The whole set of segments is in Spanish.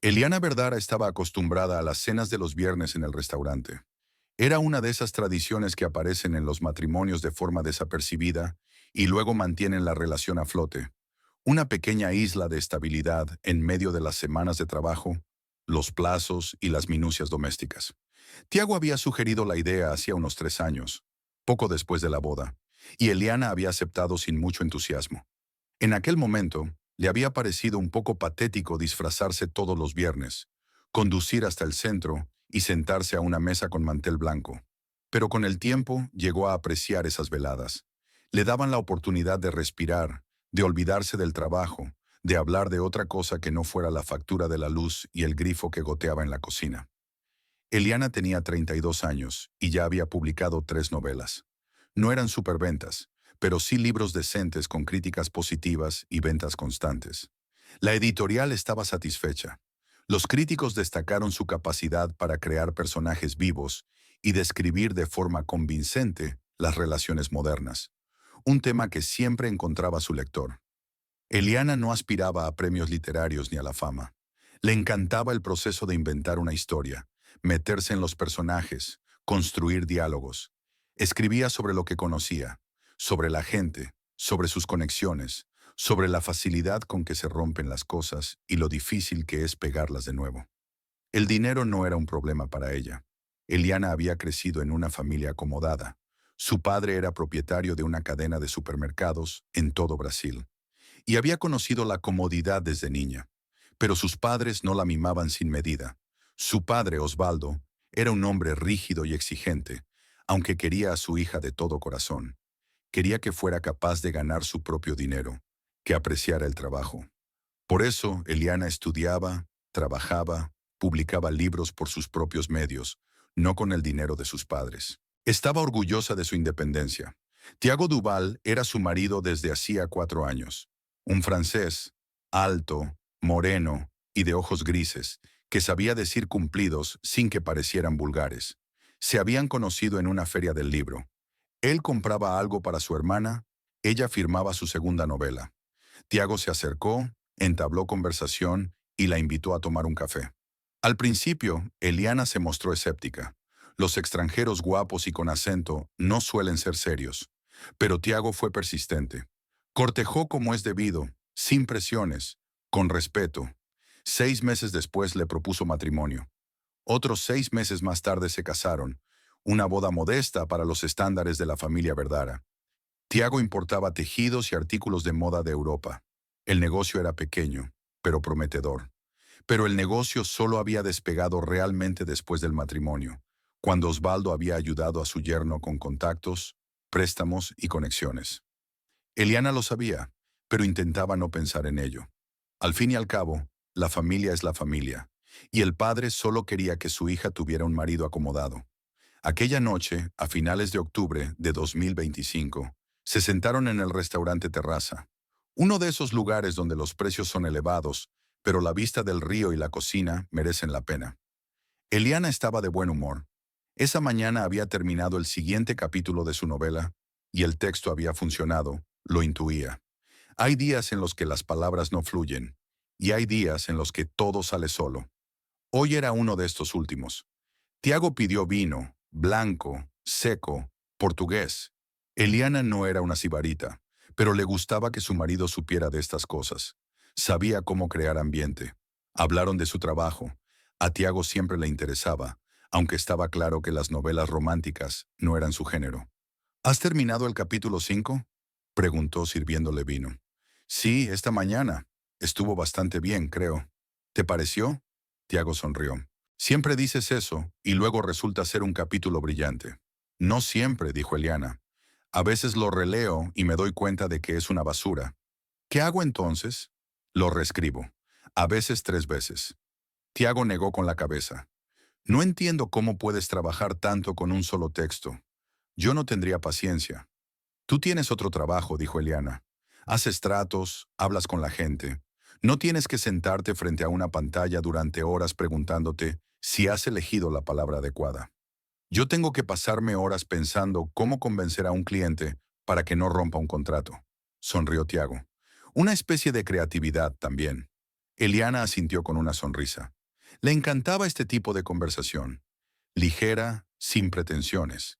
Eliana Verdara estaba acostumbrada a las cenas de los viernes en el restaurante. Era una de esas tradiciones que aparecen en los matrimonios de forma desapercibida y luego mantienen la relación a flote. Una pequeña isla de estabilidad en medio de las semanas de trabajo, los plazos y las minucias domésticas. Tiago había sugerido la idea hacía unos 3 años, poco después de la boda, y Eliana había aceptado sin mucho entusiasmo. En aquel momento, le había parecido un poco patético disfrazarse todos los viernes, conducir hasta el centro y sentarse a una mesa con mantel blanco. Pero con el tiempo llegó a apreciar esas veladas. Le daban la oportunidad de respirar, de olvidarse del trabajo, de hablar de otra cosa que no fuera la factura de la luz y el grifo que goteaba en la cocina. Eliana tenía 32 años y ya había publicado 3 novelas. No eran superventas, pero sí libros decentes con críticas positivas y ventas constantes. La editorial estaba satisfecha. Los críticos destacaron su capacidad para crear personajes vivos y describir de forma convincente las relaciones modernas, un tema que siempre encontraba su lector. Eliana no aspiraba a premios literarios ni a la fama. Le encantaba el proceso de inventar una historia, meterse en los personajes, construir diálogos. Escribía sobre lo que conocía, sobre la gente, sobre sus conexiones, sobre la facilidad con que se rompen las cosas y lo difícil que es pegarlas de nuevo. El dinero no era un problema para ella. Eliana había crecido en una familia acomodada. Su padre era propietario de una cadena de supermercados en todo Brasil y había conocido la comodidad desde niña. Pero sus padres no la mimaban sin medida. Su padre, Osvaldo, era un hombre rígido y exigente, aunque quería a su hija de todo corazón. Quería que fuera capaz de ganar su propio dinero, que apreciara el trabajo. Por eso, Eliana estudiaba, trabajaba, publicaba libros por sus propios medios, no con el dinero de sus padres. Estaba orgullosa de su independencia. Tiago Duval era su marido desde hacía 4 años. Un francés, alto, moreno y de ojos grises, que sabía decir cumplidos sin que parecieran vulgares. Se habían conocido en una feria del libro. Él compraba algo para su hermana, ella firmaba su segunda novela. Tiago se acercó, entabló conversación y la invitó a tomar un café. Al principio, Eliana se mostró escéptica. Los extranjeros guapos y con acento no suelen ser serios. Pero Tiago fue persistente. Cortejó como es debido, sin presiones, con respeto. 6 meses después le propuso matrimonio. Otros 6 meses más tarde se casaron, una boda modesta para los estándares de la familia Verdara. Tiago importaba tejidos y artículos de moda de Europa. El negocio era pequeño, pero prometedor. Pero el negocio solo había despegado realmente después del matrimonio, cuando Osvaldo había ayudado a su yerno con contactos, préstamos y conexiones. Eliana lo sabía, pero intentaba no pensar en ello. Al fin y al cabo, la familia es la familia, y el padre solo quería que su hija tuviera un marido acomodado. Aquella noche, a finales de octubre de 2025, se sentaron en el restaurante Terraza, uno de esos lugares donde los precios son elevados, pero la vista del río y la cocina merecen la pena. Eliana estaba de buen humor. Esa mañana había terminado el siguiente capítulo de su novela, y el texto había funcionado, lo intuía. Hay días en los que las palabras no fluyen, y hay días en los que todo sale solo. Hoy era uno de estos últimos. Tiago pidió vino, blanco, seco, portugués. Eliana no era una sibarita, pero le gustaba que su marido supiera de estas cosas. Sabía cómo crear ambiente. Hablaron de su trabajo. A Tiago siempre le interesaba, aunque estaba claro que las novelas románticas no eran su género. ¿Has terminado el capítulo 5? Preguntó sirviéndole vino. Sí, esta mañana. Estuvo bastante bien, creo. ¿Te pareció? Tiago sonrió. Siempre dices eso, y luego resulta ser un capítulo brillante. No siempre, dijo Eliana. A veces lo releo y me doy cuenta de que es una basura. ¿Qué hago entonces? Lo reescribo. A veces 3 veces. Tiago negó con la cabeza. No entiendo cómo puedes trabajar tanto con un solo texto. Yo no tendría paciencia. Tú tienes otro trabajo, dijo Eliana. Haces tratos, hablas con la gente. No tienes que sentarte frente a una pantalla durante horas preguntándote si has elegido la palabra adecuada. Yo tengo que pasarme horas pensando cómo convencer a un cliente para que no rompa un contrato. Sonrió Tiago. Una especie de creatividad también. Eliana asintió con una sonrisa. Le encantaba este tipo de conversación, ligera, sin pretensiones.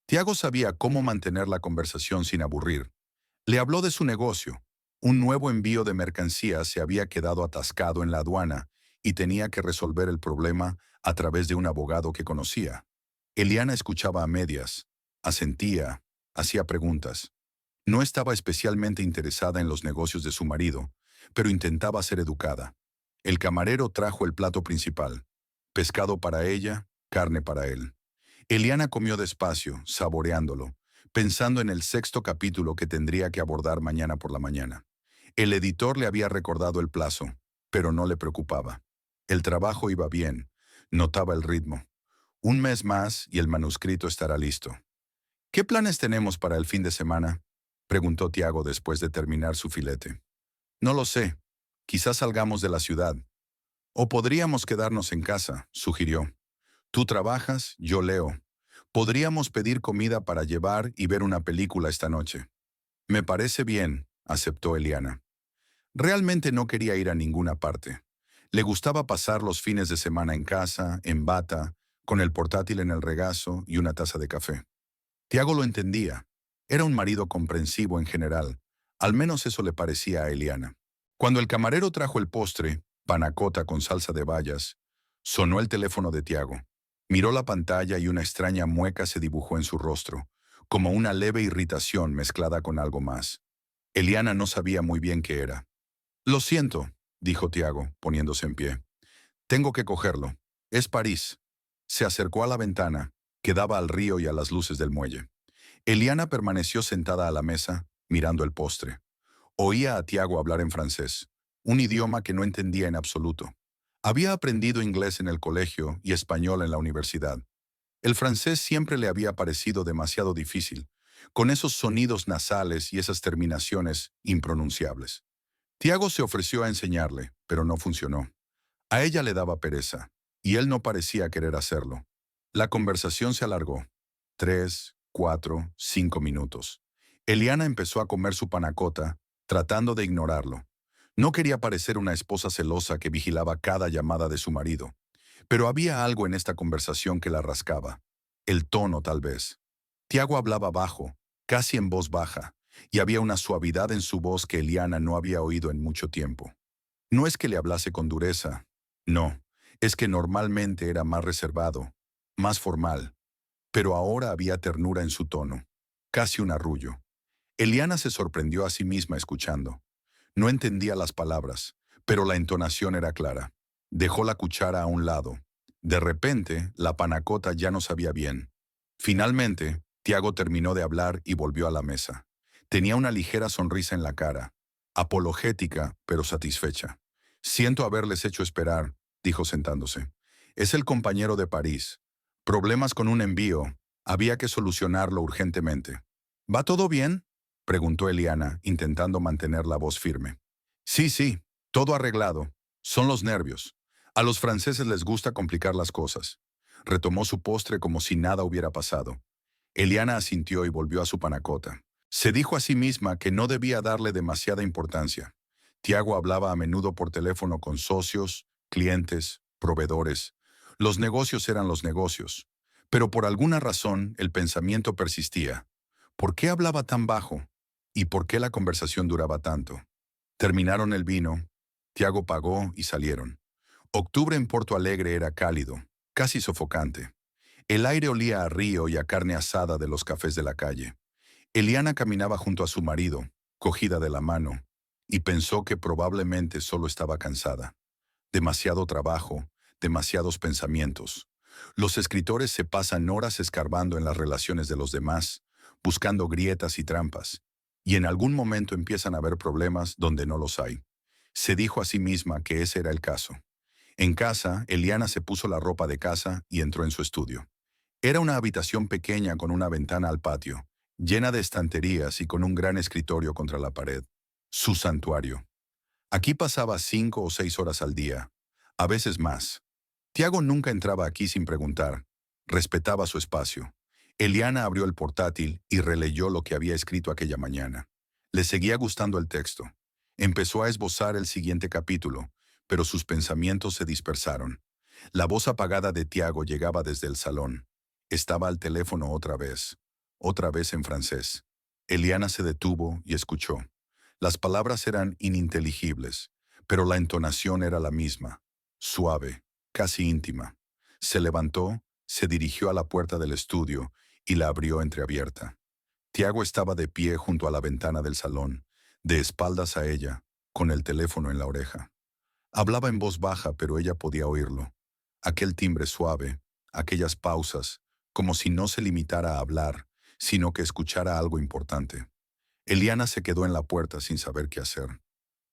Tiago sabía cómo mantener la conversación sin aburrir. Le habló de su negocio. Un nuevo envío de mercancías se había quedado atascado en la aduana y tenía que resolver el problema a través de un abogado que conocía. Eliana escuchaba a medias, asentía, hacía preguntas. No estaba especialmente interesada en los negocios de su marido, pero intentaba ser educada. El camarero trajo el plato principal. Pescado para ella, carne para él. Eliana comió despacio, saboreándolo, pensando en el sexto capítulo que tendría que abordar mañana por la mañana. El editor le había recordado el plazo, pero no le preocupaba. El trabajo iba bien, notaba el ritmo. Un mes más y el manuscrito estará listo. ¿Qué planes tenemos para el fin de semana?, preguntó Tiago después de terminar su filete. No lo sé. Quizás salgamos de la ciudad. O podríamos quedarnos en casa, sugirió. Tú trabajas, yo leo. Podríamos pedir comida para llevar y ver una película esta noche. Me parece bien, aceptó Eliana. Realmente no quería ir a ninguna parte. Le gustaba pasar los fines de semana en casa, en bata, con el portátil en el regazo y una taza de café. Tiago lo entendía. Era un marido comprensivo en general. Al menos eso le parecía a Eliana. Cuando el camarero trajo el postre, panacota con salsa de bayas, sonó el teléfono de Tiago. Miró la pantalla y una extraña mueca se dibujó en su rostro, como una leve irritación mezclada con algo más. Eliana no sabía muy bien qué era. Lo siento, dijo Tiago, poniéndose en pie. Tengo que cogerlo. Es París. Se acercó a la ventana, que daba al río y a las luces del muelle. Eliana permaneció sentada a la mesa, mirando el postre. Oía a Tiago hablar en francés, un idioma que no entendía en absoluto. Había aprendido inglés en el colegio y español en la universidad. El francés siempre le había parecido demasiado difícil, con esos sonidos nasales y esas terminaciones impronunciables. Tiago se ofreció a enseñarle, pero no funcionó. A ella le daba pereza, y él no parecía querer hacerlo. La conversación se alargó. 3, 4, 5 minutos. Eliana empezó a comer su panacota, tratando de ignorarlo. No quería parecer una esposa celosa que vigilaba cada llamada de su marido. Pero había algo en esta conversación que la rascaba. El tono, tal vez. Tiago hablaba bajo, casi en voz baja, y había una suavidad en su voz que Eliana no había oído en mucho tiempo. No es que le hablase con dureza, no, es que normalmente era más reservado, más formal, pero ahora había ternura en su tono, casi un arrullo. Eliana se sorprendió a sí misma escuchando. No entendía las palabras, pero la entonación era clara. Dejó la cuchara a un lado. De repente, la panacota ya no sabía bien. Finalmente, Tiago terminó de hablar y volvió a la mesa. Tenía una ligera sonrisa en la cara, apologética, pero satisfecha. Siento haberles hecho esperar, dijo sentándose. Es el compañero de París. Problemas con un envío. Había que solucionarlo urgentemente. ¿Va todo bien?, preguntó Eliana, intentando mantener la voz firme. Sí, todo arreglado. Son los nervios. A los franceses les gusta complicar las cosas. Retomó su postre como si nada hubiera pasado. Eliana asintió y volvió a su panacota. Se dijo a sí misma que no debía darle demasiada importancia. Tiago hablaba a menudo por teléfono con socios, clientes, proveedores. Los negocios eran los negocios. Pero por alguna razón el pensamiento persistía. ¿Por qué hablaba tan bajo? ¿Y por qué la conversación duraba tanto? Terminaron el vino. Tiago pagó y salieron. Octubre en Porto Alegre era cálido, casi sofocante. El aire olía a río y a carne asada de los cafés de la calle. Eliana caminaba junto a su marido, cogida de la mano, y pensó que probablemente solo estaba cansada. Demasiado trabajo, demasiados pensamientos. Los escritores se pasan horas escarbando en las relaciones de los demás, buscando grietas y trampas, y en algún momento empiezan a haber problemas donde no los hay. Se dijo a sí misma que ese era el caso. En casa, Eliana se puso la ropa de casa y entró en su estudio. Era una habitación pequeña con una ventana al patio, llena de estanterías y con un gran escritorio contra la pared. Su santuario. Aquí pasaba 5 o 6 horas al día, a veces más. Tiago nunca entraba aquí sin preguntar. Respetaba su espacio. Eliana abrió el portátil y releyó lo que había escrito aquella mañana. Le seguía gustando el texto. Empezó a esbozar el siguiente capítulo, pero sus pensamientos se dispersaron. La voz apagada de Tiago llegaba desde el salón. Estaba al teléfono otra vez en francés. Eliana se detuvo y escuchó. Las palabras eran ininteligibles, pero la entonación era la misma, suave, casi íntima. Se levantó, se dirigió a la puerta del estudio y la abrió entreabierta. Tiago estaba de pie junto a la ventana del salón, de espaldas a ella, con el teléfono en la oreja. Hablaba en voz baja, pero ella podía oírlo. Aquel timbre suave, aquellas pausas, como si no se limitara a hablar, sino que escuchara algo importante. Eliana se quedó en la puerta sin saber qué hacer.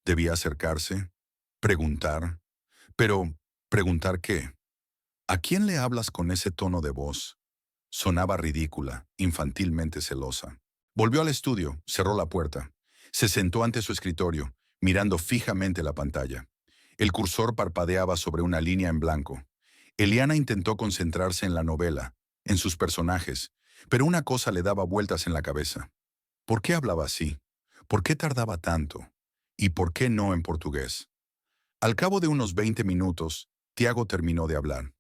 Debía acercarse, preguntar. Pero, ¿preguntar qué? ¿A quién le hablas con ese tono de voz? Sonaba ridícula, infantilmente celosa. Volvió al estudio, cerró la puerta. Se sentó ante su escritorio, mirando fijamente la pantalla. El cursor parpadeaba sobre una línea en blanco. Eliana intentó concentrarse en la novela, en sus personajes, pero una cosa le daba vueltas en la cabeza. ¿Por qué hablaba así? ¿Por qué tardaba tanto? ¿Y por qué no en portugués? Al cabo de unos 20 minutos, Tiago terminó de hablar.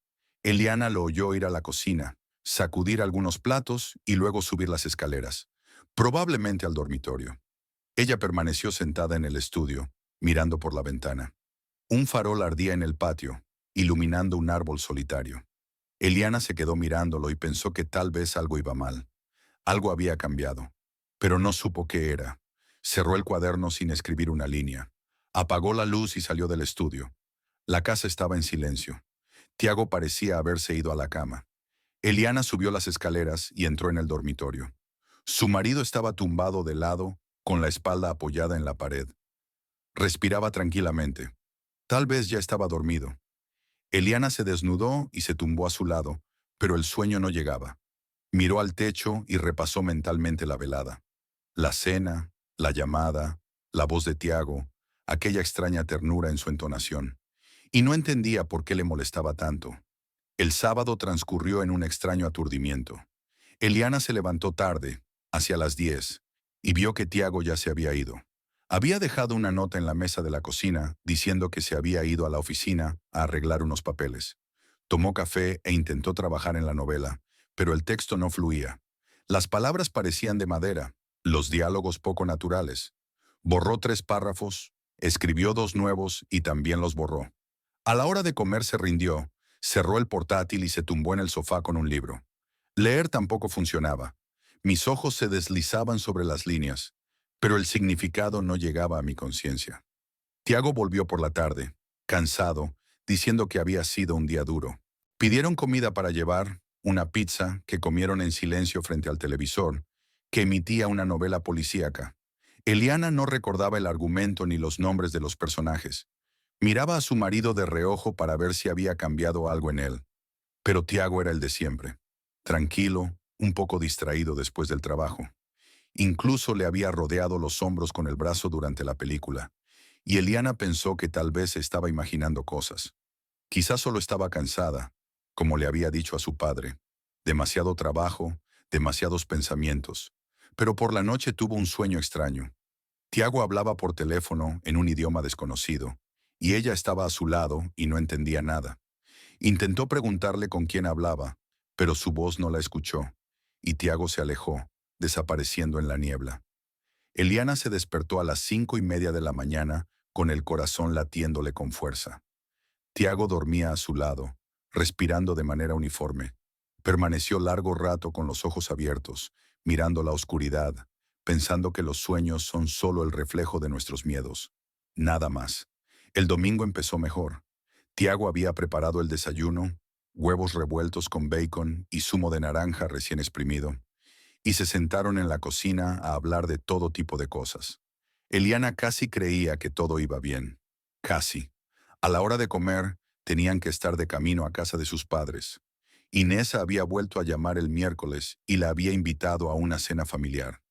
Eliana lo oyó ir a la cocina, sacudir algunos platos y luego subir las escaleras, probablemente al dormitorio. Ella permaneció sentada en el estudio, mirando por la ventana. Un farol ardía en el patio, iluminando un árbol solitario. Eliana se quedó mirándolo y pensó que tal vez algo iba mal. Algo había cambiado, pero no supo qué era. Cerró el cuaderno sin escribir una línea. Apagó la luz y salió del estudio. La casa estaba en silencio. Tiago parecía haberse ido a la cama. Eliana subió las escaleras y entró en el dormitorio. Su marido estaba tumbado de lado, con la espalda apoyada en la pared. Respiraba tranquilamente. Tal vez ya estaba dormido. Eliana se desnudó y se tumbó a su lado, pero el sueño no llegaba. Miró al techo y repasó mentalmente la velada. La cena, la llamada, la voz de Tiago, aquella extraña ternura en su entonación. Y no entendía por qué le molestaba tanto. El sábado transcurrió en un extraño aturdimiento. Eliana se levantó tarde, hacia las 10, y vio que Tiago ya se había ido. Había dejado una nota en la mesa de la cocina diciendo que se había ido a la oficina a arreglar unos papeles. Tomó café e intentó trabajar en la novela, pero el texto no fluía. Las palabras parecían de madera, los diálogos poco naturales. Borró 3 párrafos, escribió 2 nuevos y también los borró. A la hora de comer se rindió, cerró el portátil y se tumbó en el sofá con un libro. Leer tampoco funcionaba. Mis ojos se deslizaban sobre las líneas, pero el significado no llegaba a mi conciencia. Tiago volvió por la tarde, cansado, diciendo que había sido un día duro. Pidieron comida para llevar, una pizza que comieron en silencio frente al televisor, que emitía una novela policíaca. Eliana no recordaba el argumento ni los nombres de los personajes. Miraba a su marido de reojo para ver si había cambiado algo en él. Pero Tiago era el de siempre. Tranquilo, un poco distraído después del trabajo. Incluso le había rodeado los hombros con el brazo durante la película. Y Eliana pensó que tal vez estaba imaginando cosas. Quizás solo estaba cansada, como le había dicho a su padre. Demasiado trabajo, demasiados pensamientos. Pero por la noche tuvo un sueño extraño. Tiago hablaba por teléfono en un idioma desconocido, y ella estaba a su lado y no entendía nada. Intentó preguntarle con quién hablaba, pero su voz no la escuchó, y Tiago se alejó, desapareciendo en la niebla. Eliana se despertó a las 5:30 de la mañana, con el corazón latiéndole con fuerza. Tiago dormía a su lado, respirando de manera uniforme. Permaneció largo rato con los ojos abiertos, mirando la oscuridad, pensando que los sueños son solo el reflejo de nuestros miedos. Nada más. El domingo empezó mejor. Tiago había preparado el desayuno, huevos revueltos con bacon y zumo de naranja recién exprimido, y se sentaron en la cocina a hablar de todo tipo de cosas. Eliana casi creía que todo iba bien. Casi. A la hora de comer, tenían que estar de camino a casa de sus padres. Inés había vuelto a llamar el miércoles y la había invitado a una cena familiar.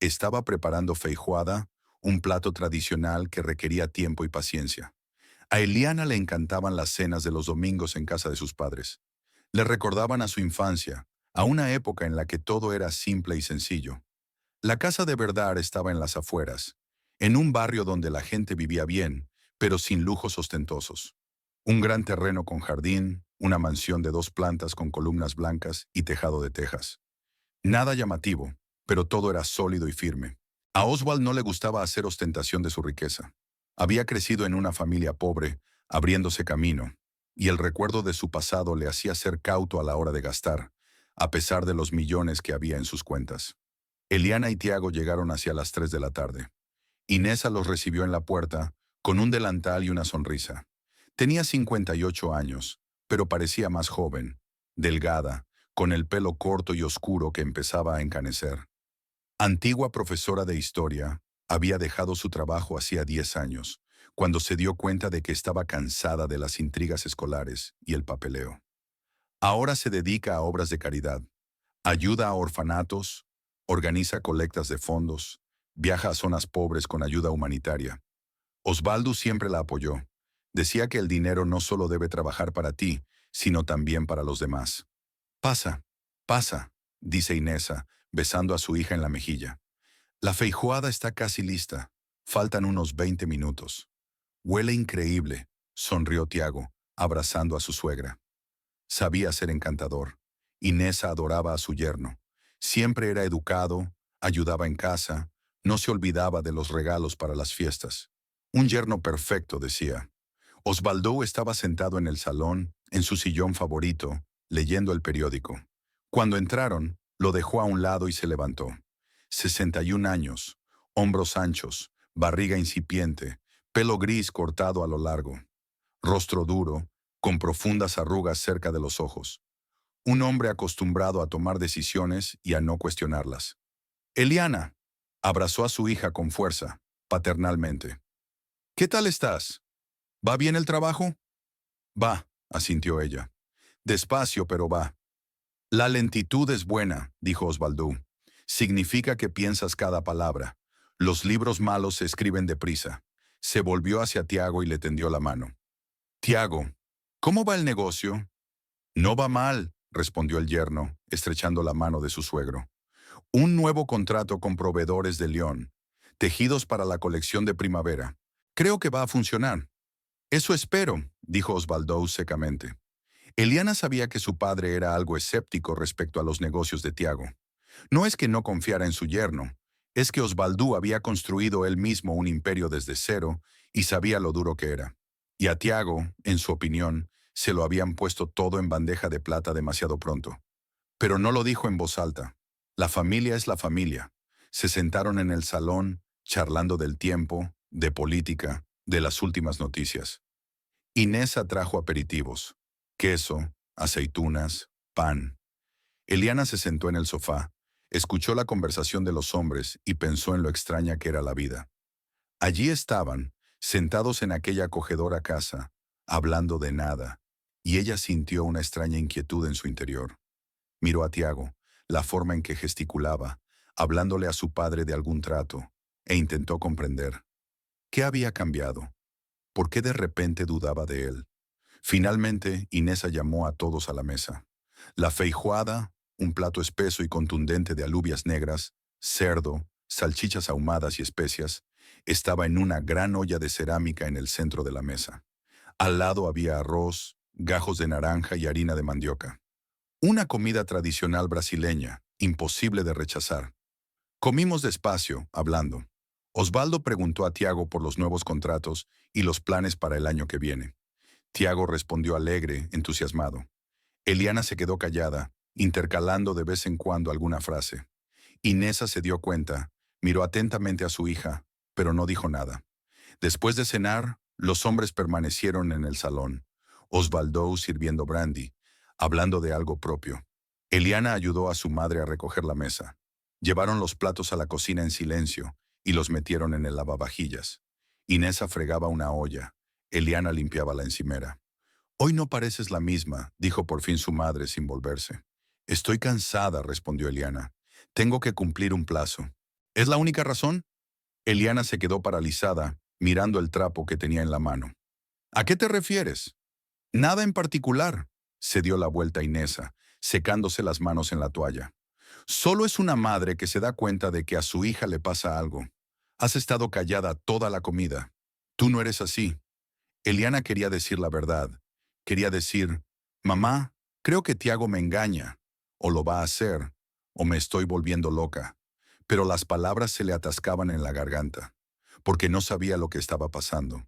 Estaba preparando feijoada, un plato tradicional que requería tiempo y paciencia. A Eliana le encantaban las cenas de los domingos en casa de sus padres. Le recordaban a su infancia, a una época en la que todo era simple y sencillo. La casa de Verdad estaba en las afueras, en un barrio donde la gente vivía bien, pero sin lujos ostentosos. Un gran terreno con jardín, una mansión de 2 plantas con columnas blancas y tejado de tejas. Nada llamativo, pero todo era sólido y firme. A Oswald no le gustaba hacer ostentación de su riqueza. Había crecido en una familia pobre, abriéndose camino, y el recuerdo de su pasado le hacía ser cauto a la hora de gastar, a pesar de los millones que había en sus cuentas. Eliana y Tiago llegaron hacia las 3 de la tarde. Inesa los recibió en la puerta, con un delantal y una sonrisa. Tenía 58 años, pero parecía más joven, delgada, con el pelo corto y oscuro que empezaba a encanecer. Antigua profesora de historia, había dejado su trabajo hacía 10 años, cuando se dio cuenta de que estaba cansada de las intrigas escolares y el papeleo. Ahora se dedica a obras de caridad, ayuda a orfanatos, organiza colectas de fondos, viaja a zonas pobres con ayuda humanitaria. Osvaldo siempre la apoyó. Decía que el dinero no solo debe trabajar para ti, sino también para los demás. Pasa, pasa, dice Inesa, besando a su hija en la mejilla. La feijoada está casi lista. Faltan unos 20 minutos. Huele increíble, sonrió Tiago, abrazando a su suegra. Sabía ser encantador. Inesa adoraba a su yerno. Siempre era educado, ayudaba en casa, no se olvidaba de los regalos para las fiestas. Un yerno perfecto, decía. Osvaldo estaba sentado en el salón, en su sillón favorito, leyendo el periódico. Cuando entraron, lo dejó a un lado y se levantó. 61 años, hombros anchos, barriga incipiente, pelo gris cortado a lo largo, rostro duro, con profundas arrugas cerca de los ojos. Un hombre acostumbrado a tomar decisiones y a no cuestionarlas. Eliana abrazó a su hija con fuerza, paternalmente. ¿Qué tal estás? ¿Va bien el trabajo? Va, asintió ella. Despacio, pero va. La lentitud es buena, dijo Osvaldo. Significa que piensas cada palabra. Los libros malos se escriben deprisa. Se volvió hacia Tiago y le tendió la mano. Tiago, ¿cómo va el negocio? No va mal, respondió el yerno, estrechando la mano de su suegro. Un nuevo contrato con proveedores de León. Tejidos para la colección de primavera. Creo que va a funcionar. Eso espero, dijo Osvaldo secamente. Eliana sabía que su padre era algo escéptico respecto a los negocios de Tiago. No es que no confiara en su yerno, es que Osvaldo había construido él mismo un imperio desde cero y sabía lo duro que era. Y a Tiago, en su opinión, se lo habían puesto todo en bandeja de plata demasiado pronto. Pero no lo dijo en voz alta. La familia es la familia. Se sentaron en el salón, charlando del tiempo, de política, de las últimas noticias. Inesa trajo aperitivos, queso, aceitunas, pan. Eliana se sentó en el sofá, escuchó la conversación de los hombres y pensó en lo extraña que era la vida. Allí estaban, sentados en aquella acogedora casa, hablando de nada, y ella sintió una extraña inquietud en su interior. Miró a Tiago, la forma en que gesticulaba, hablándole a su padre de algún trato, e intentó comprender. ¿Qué había cambiado? ¿Por qué de repente dudaba de él? Finalmente, Inesa llamó a todos a la mesa. La feijoada, un plato espeso y contundente de alubias negras, cerdo, salchichas ahumadas y especias, estaba en una gran olla de cerámica en el centro de la mesa. Al lado había arroz, gajos de naranja y harina de mandioca. Una comida tradicional brasileña, imposible de rechazar. Comimos despacio, hablando. Osvaldo preguntó a Tiago por los nuevos contratos y los planes para el año que viene. Tiago respondió alegre, entusiasmado. Eliana se quedó callada, intercalando de vez en cuando alguna frase. Inesa se dio cuenta, miró atentamente a su hija, pero no dijo nada. Después de cenar, los hombres permanecieron en el salón. Osvaldo sirviendo brandy, hablando de algo propio. Eliana ayudó a su madre a recoger la mesa. Llevaron los platos a la cocina en silencio y los metieron en el lavavajillas. Inesa fregaba una olla. Eliana limpiaba la encimera. Hoy no pareces la misma, dijo por fin su madre sin volverse. Estoy cansada, respondió Eliana. Tengo que cumplir un plazo. ¿Es la única razón? Eliana se quedó paralizada, mirando el trapo que tenía en la mano. ¿A qué te refieres? Nada en particular, se dio la vuelta Inesa, secándose las manos en la toalla. Solo es una madre que se da cuenta de que a su hija le pasa algo. Has estado callada toda la comida. Tú no eres así. Eliana quería decir la verdad. Quería decir, mamá, creo que Tiago me engaña, o lo va a hacer, o me estoy volviendo loca. Pero las palabras se le atascaban en la garganta, porque no sabía lo que estaba pasando.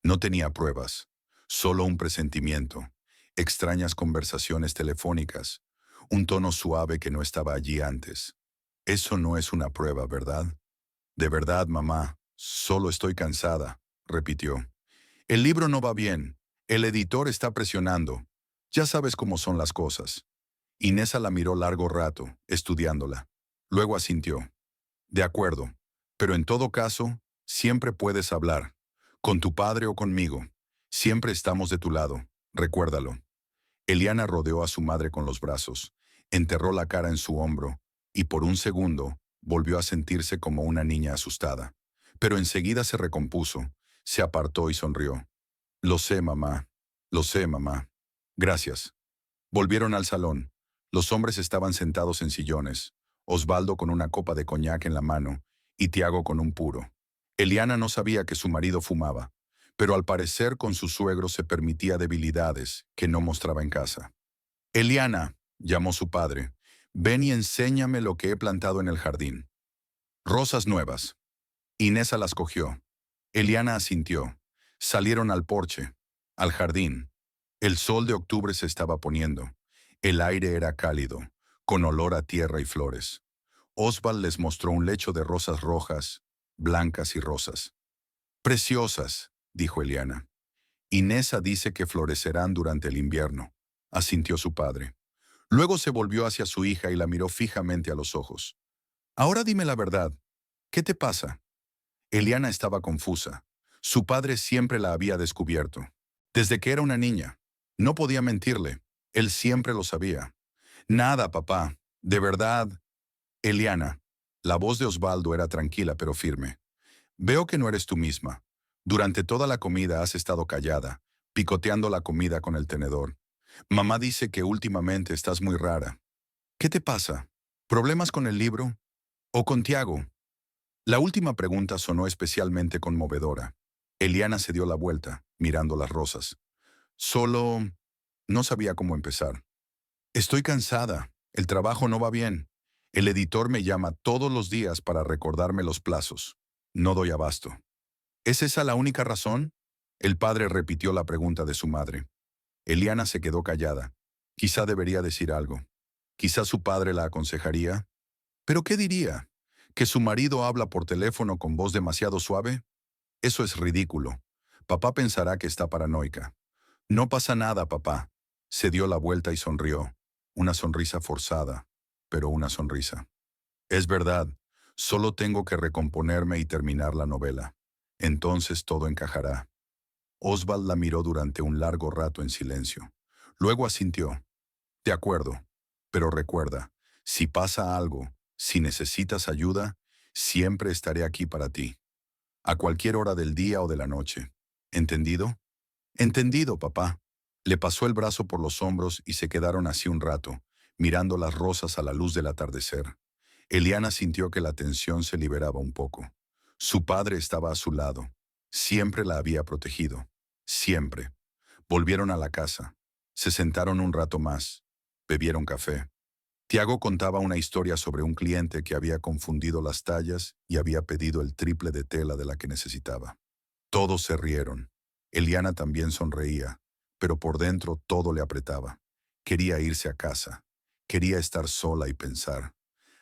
No tenía pruebas, solo un presentimiento, extrañas conversaciones telefónicas, un tono suave que no estaba allí antes. Eso no es una prueba, ¿verdad? De verdad, mamá, solo estoy cansada, repitió. El libro no va bien. El editor está presionando. Ya sabes cómo son las cosas. Inesa la miró largo rato, estudiándola. Luego asintió. De acuerdo. Pero en todo caso, siempre puedes hablar. Con tu padre o conmigo. Siempre estamos de tu lado. Recuérdalo. Eliana rodeó a su madre con los brazos, enterró la cara en su hombro, y por un segundo volvió a sentirse como una niña asustada. Pero enseguida se recompuso, se apartó y sonrió. Lo sé, mamá. Lo sé, mamá. Gracias. Volvieron al salón. Los hombres estaban sentados en sillones, Osvaldo con una copa de coñac en la mano y Tiago con un puro. Eliana no sabía que su marido fumaba, pero al parecer con su suegro se permitía debilidades que no mostraba en casa. Eliana, llamó su padre, ven y enséñame lo que he plantado en el jardín. Rosas nuevas. Inesa las cogió. Eliana asintió. Salieron al porche, al jardín. El sol de octubre se estaba poniendo. El aire era cálido, con olor a tierra y flores. Oswald les mostró un lecho de rosas rojas, blancas y rosas. Preciosas, dijo Eliana. Inesa dice que florecerán durante el invierno, asintió su padre. Luego se volvió hacia su hija y la miró fijamente a los ojos. Ahora dime la verdad. ¿Qué te pasa? Eliana estaba confusa. Su padre siempre la había descubierto. Desde que era una niña. No podía mentirle. Él siempre lo sabía. Nada, papá. De verdad. Eliana. La voz de Osvaldo era tranquila pero firme. Veo que no eres tú misma. Durante toda la comida has estado callada, picoteando la comida con el tenedor. Mamá dice que últimamente estás muy rara. ¿Qué te pasa? ¿Problemas con el libro? ¿O con Tiago? La última pregunta sonó especialmente conmovedora. Eliana se dio la vuelta, mirando las rosas. Solo... no sabía cómo empezar. Estoy cansada. El trabajo no va bien. El editor me llama todos los días para recordarme los plazos. No doy abasto. ¿Es esa la única razón? El padre repitió la pregunta de su madre. Eliana se quedó callada. Quizá debería decir algo. Quizá su padre la aconsejaría. ¿Pero qué diría? ¿Que su marido habla por teléfono con voz demasiado suave? Eso es ridículo. Papá pensará que está paranoica. No pasa nada, papá. Se dio la vuelta y sonrió. Una sonrisa forzada, pero una sonrisa. Es verdad, solo tengo que recomponerme y terminar la novela. Entonces todo encajará. Oswald la miró durante un largo rato en silencio. Luego asintió. De acuerdo, pero recuerda, si pasa algo, si necesitas ayuda, siempre estaré aquí para ti. A cualquier hora del día o de la noche. ¿Entendido? Entendido, papá. Le pasó el brazo por los hombros y se quedaron así un rato, mirando las rosas a la luz del atardecer. Eliana sintió que la tensión se liberaba un poco. Su padre estaba a su lado. Siempre la había protegido. Siempre. Volvieron a la casa. Se sentaron un rato más. Bebieron café. Tiago contaba una historia sobre un cliente que había confundido las tallas y había pedido el triple de tela de la que necesitaba. Todos se rieron. Eliana también sonreía, pero por dentro todo le apretaba. Quería irse a casa. Quería estar sola y pensar.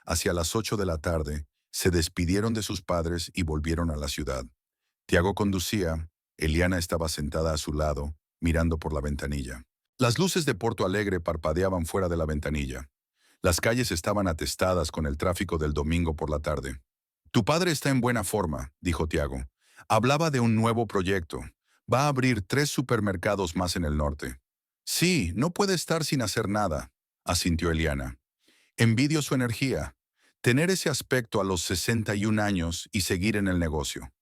Hacia las 8 de la tarde, se despidieron de sus padres y volvieron a la ciudad. Tiago conducía, Eliana estaba sentada a su lado, mirando por la ventanilla. Las luces de Porto Alegre parpadeaban fuera de la ventanilla. Las calles estaban atestadas con el tráfico del domingo por la tarde. Tu padre está en buena forma, dijo Tiago. Hablaba de un nuevo proyecto. Va a abrir 3 supermercados más en el norte. Sí, no puede estar sin hacer nada, asintió Eliana. Envidio su energía. Tener ese aspecto a los 61 años y seguir en el negocio.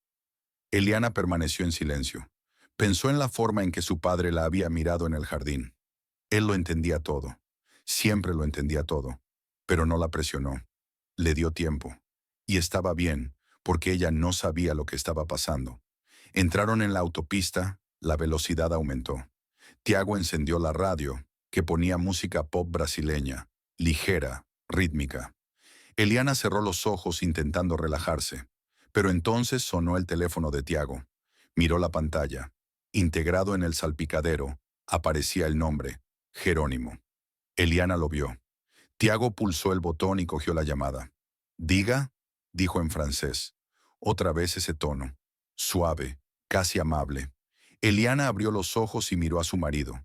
Eliana permaneció en silencio. Pensó en la forma en que su padre la había mirado en el jardín. Él lo entendía todo. Siempre lo entendía todo. Pero no la presionó. Le dio tiempo. Y estaba bien, porque ella no sabía lo que estaba pasando. Entraron en la autopista, La velocidad aumentó. Tiago encendió la radio, que ponía música pop brasileña, ligera, rítmica. Eliana cerró los ojos intentando relajarse, pero entonces sonó el teléfono de Tiago. Miró la pantalla. Integrado en el salpicadero, aparecía el nombre, Jerónimo. Eliana lo vio. Tiago pulsó el botón y cogió la llamada. «Diga», dijo en francés. Otra vez ese tono, suave, casi amable. Eliana abrió los ojos y miró a su marido.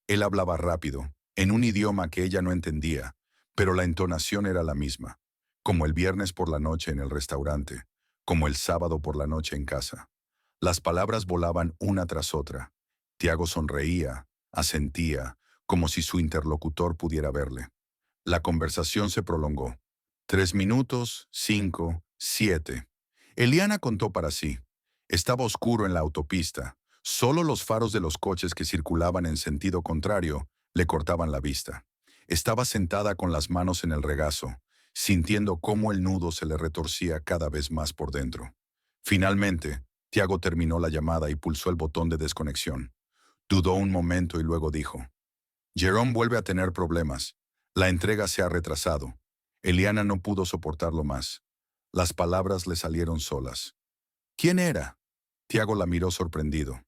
Él hablaba rápido, en un idioma que ella no entendía, pero la entonación era la misma, como el viernes por la noche en el restaurante, como el sábado por la noche en casa. Las palabras volaban una tras otra. Tiago sonreía, asentía, como si su interlocutor pudiera verle. La conversación se prolongó. 3 minutos, 5, 7. Eliana contó para sí. Estaba oscuro en la autopista. Solo los faros de los coches que circulaban en sentido contrario le cortaban la vista. Estaba sentada con las manos en el regazo, sintiendo cómo el nudo se le retorcía cada vez más por dentro. Finalmente, Tiago terminó la llamada y pulsó el botón de desconexión. Dudó un momento y luego dijo: «Jerome vuelve a tener problemas. La entrega se ha retrasado». Eliana no pudo soportarlo más. Las palabras le salieron solas. «¿Quién era?» Tiago la miró sorprendido.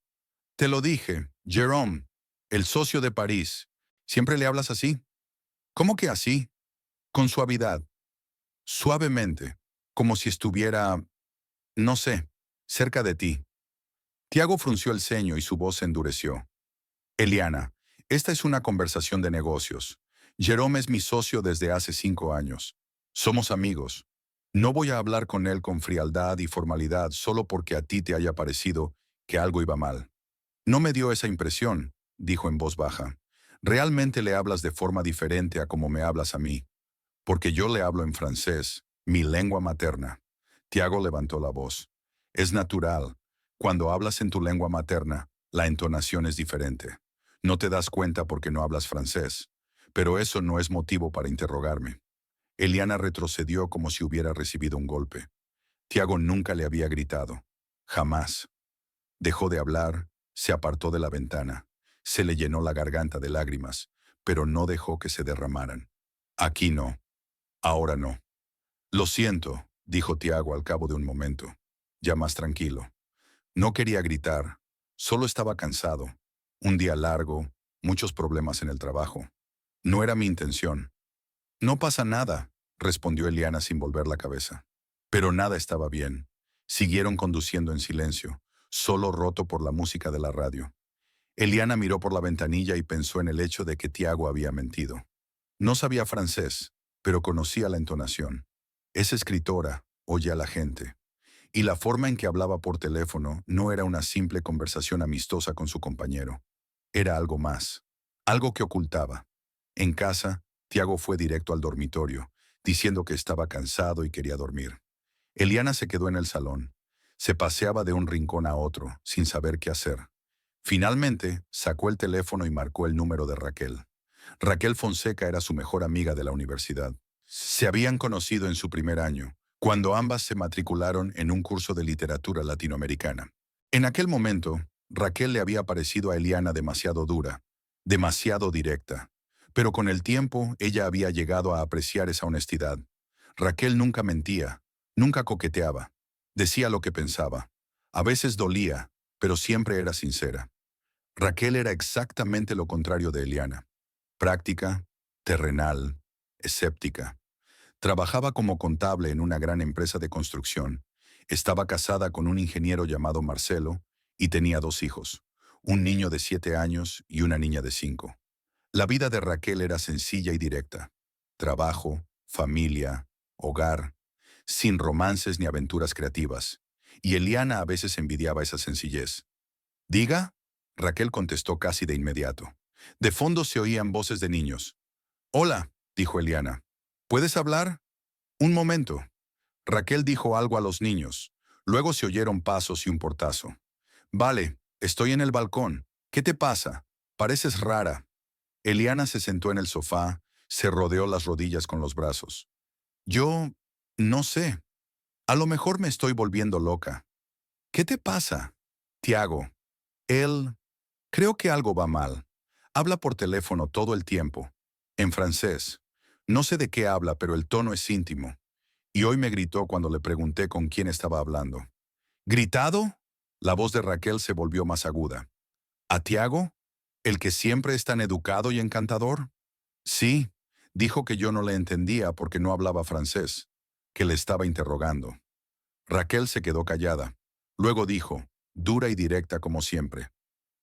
«Te lo dije, Jerome, el socio de París. ¿Siempre le hablas así?» «¿Cómo que así?» «Con suavidad. Suavemente. Como si estuviera, no sé, cerca de ti». Tiago frunció el ceño y su voz se endureció. «Eliana, esta es una conversación de negocios. Jerome es mi socio desde hace 5 años. Somos amigos. No voy a hablar con él con frialdad y formalidad solo porque a ti te haya parecido que algo iba mal». «No me dio esa impresión», dijo en voz baja. «Realmente le hablas de forma diferente a como me hablas a mí. Porque yo le hablo en francés, mi lengua materna». Tiago levantó la voz. «Es natural. Cuando hablas en tu lengua materna, la entonación es diferente. No te das cuenta porque no hablas francés. Pero eso no es motivo para interrogarme». Eliana retrocedió como si hubiera recibido un golpe. Tiago nunca le había gritado. Jamás. Dejó de hablar, se apartó de la ventana. Se le llenó la garganta de lágrimas, pero no dejó que se derramaran. «Aquí no. Ahora no». «Lo siento», dijo Tiago al cabo de un momento, ya más tranquilo. No quería gritar, solo estaba cansado. Un día largo, muchos problemas en el trabajo. No era mi intención. «No pasa nada», respondió Eliana sin volver la cabeza. Pero nada estaba bien. Siguieron conduciendo en silencio, solo roto por la música de la radio. Eliana miró por la ventanilla y pensó en el hecho de que Tiago había mentido. No sabía francés, pero conocía la entonación. Es escritora, oye a la gente. Y la forma en que hablaba por teléfono no era una simple conversación amistosa con su compañero. Era algo más, algo que ocultaba. En casa, Tiago fue directo al dormitorio, diciendo que estaba cansado y quería dormir. Eliana se quedó en el salón. Se paseaba de un rincón a otro, sin saber qué hacer. Finalmente, sacó el teléfono y marcó el número de Raquel. Raquel Fonseca era su mejor amiga de la universidad. Se habían conocido en su primer año, cuando ambas se matricularon en un curso de literatura latinoamericana. En aquel momento, Raquel le había parecido a Eliana demasiado dura, demasiado directa. Pero con el tiempo, ella había llegado a apreciar esa honestidad. Raquel nunca mentía, nunca coqueteaba. Decía lo que pensaba. A veces dolía, pero siempre era sincera. Raquel era exactamente lo contrario de Eliana. Práctica, terrenal, escéptica. Trabajaba como contable en una gran empresa de construcción. Estaba casada con un ingeniero llamado Marcelo y tenía 2 hijos, un niño de 7 años y una niña de 5. La vida de Raquel era sencilla y directa. Trabajo, familia, hogar, sin romances ni aventuras creativas. Y Eliana a veces envidiaba esa sencillez. «¿Diga?», Raquel contestó casi de inmediato. De fondo se oían voces de niños. «Hola», dijo Eliana. «¿Puedes hablar?» «Un momento». Raquel dijo algo a los niños. Luego se oyeron pasos y un portazo. «Vale, estoy en el balcón. ¿Qué te pasa? Pareces rara». Eliana se sentó en el sofá, se rodeó las rodillas con los brazos. «Yo, no sé. A lo mejor me estoy volviendo loca». «¿Qué te pasa?» «Tiago». Él, creo que algo va mal. Habla por teléfono todo el tiempo, en francés. No sé de qué habla, pero el tono es íntimo. Y hoy me gritó cuando le pregunté con quién estaba hablando. ¿Gritado? La voz de Raquel se volvió más aguda. ¿A Tiago? ¿El que siempre es tan educado y encantador? Sí, dijo que yo no le entendía porque no hablaba francés, que le estaba interrogando. Raquel se quedó callada. Luego dijo, dura y directa como siempre.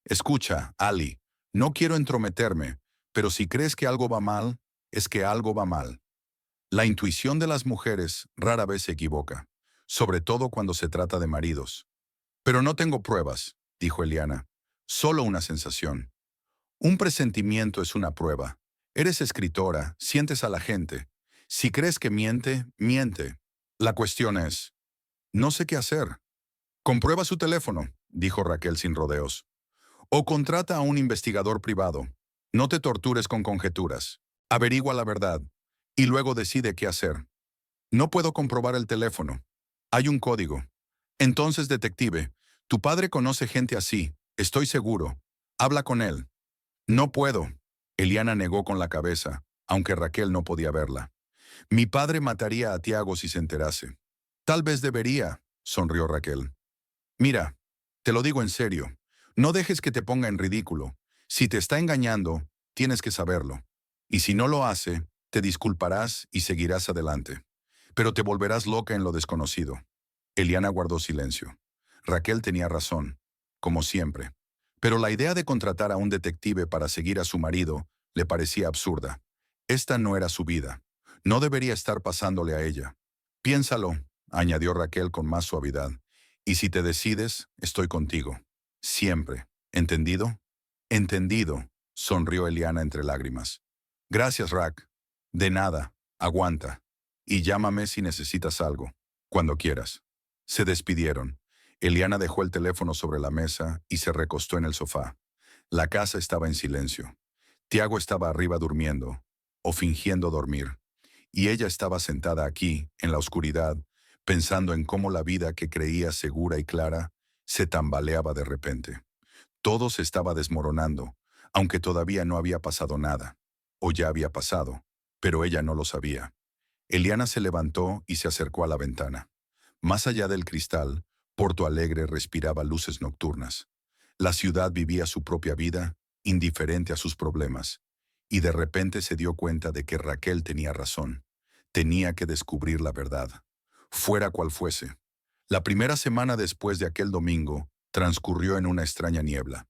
Escucha, Ali, no quiero entrometerme, pero si crees que algo va mal, es que algo va mal. La intuición de las mujeres rara vez se equivoca, sobre todo cuando se trata de maridos. Pero no tengo pruebas, dijo Eliana. Solo una sensación. Un presentimiento es una prueba. Eres escritora, sientes a la gente. Si crees que miente, miente. La cuestión es, no sé qué hacer. Comprueba su teléfono, dijo Raquel sin rodeos. O contrata a un investigador privado. No te tortures con conjeturas. Averigua la verdad. Y luego decide qué hacer. No puedo comprobar el teléfono. Hay un código. Entonces, detective, tu padre conoce gente así, estoy seguro. Habla con él. No puedo. Eliana negó con la cabeza, aunque Raquel no podía verla. Mi padre mataría a Tiago si se enterase. Tal vez debería, sonrió Raquel. Mira, te lo digo en serio. No dejes que te ponga en ridículo. Si te está engañando, tienes que saberlo. Y si no lo hace, te disculparás y seguirás adelante. Pero te volverás loca en lo desconocido. Eliana guardó silencio. Raquel tenía razón, como siempre. Pero la idea de contratar a un detective para seguir a su marido le parecía absurda. Esta no era su vida. No debería estar pasándole a ella. Piénsalo, añadió Raquel con más suavidad. Y si te decides, estoy contigo. Siempre. ¿Entendido? Entendido, sonrió Eliana entre lágrimas. Gracias, Rack. De nada. Aguanta. Y llámame si necesitas algo. Cuando quieras. Se despidieron. Eliana dejó el teléfono sobre la mesa y se recostó en el sofá. La casa estaba en silencio. Tiago estaba arriba durmiendo, o fingiendo dormir, y ella estaba sentada aquí, en la oscuridad, pensando en cómo la vida que creía segura y clara se tambaleaba de repente. Todo se estaba desmoronando, aunque todavía no había pasado nada, o ya había pasado, pero ella no lo sabía. Eliana se levantó y se acercó a la ventana. Más allá del cristal, Porto Alegre respiraba luces nocturnas. La ciudad vivía su propia vida, indiferente a sus problemas, y de repente se dio cuenta de que Raquel tenía razón. Tenía que descubrir la verdad, fuera cual fuese. La primera semana después de aquel domingo transcurrió en una extraña niebla.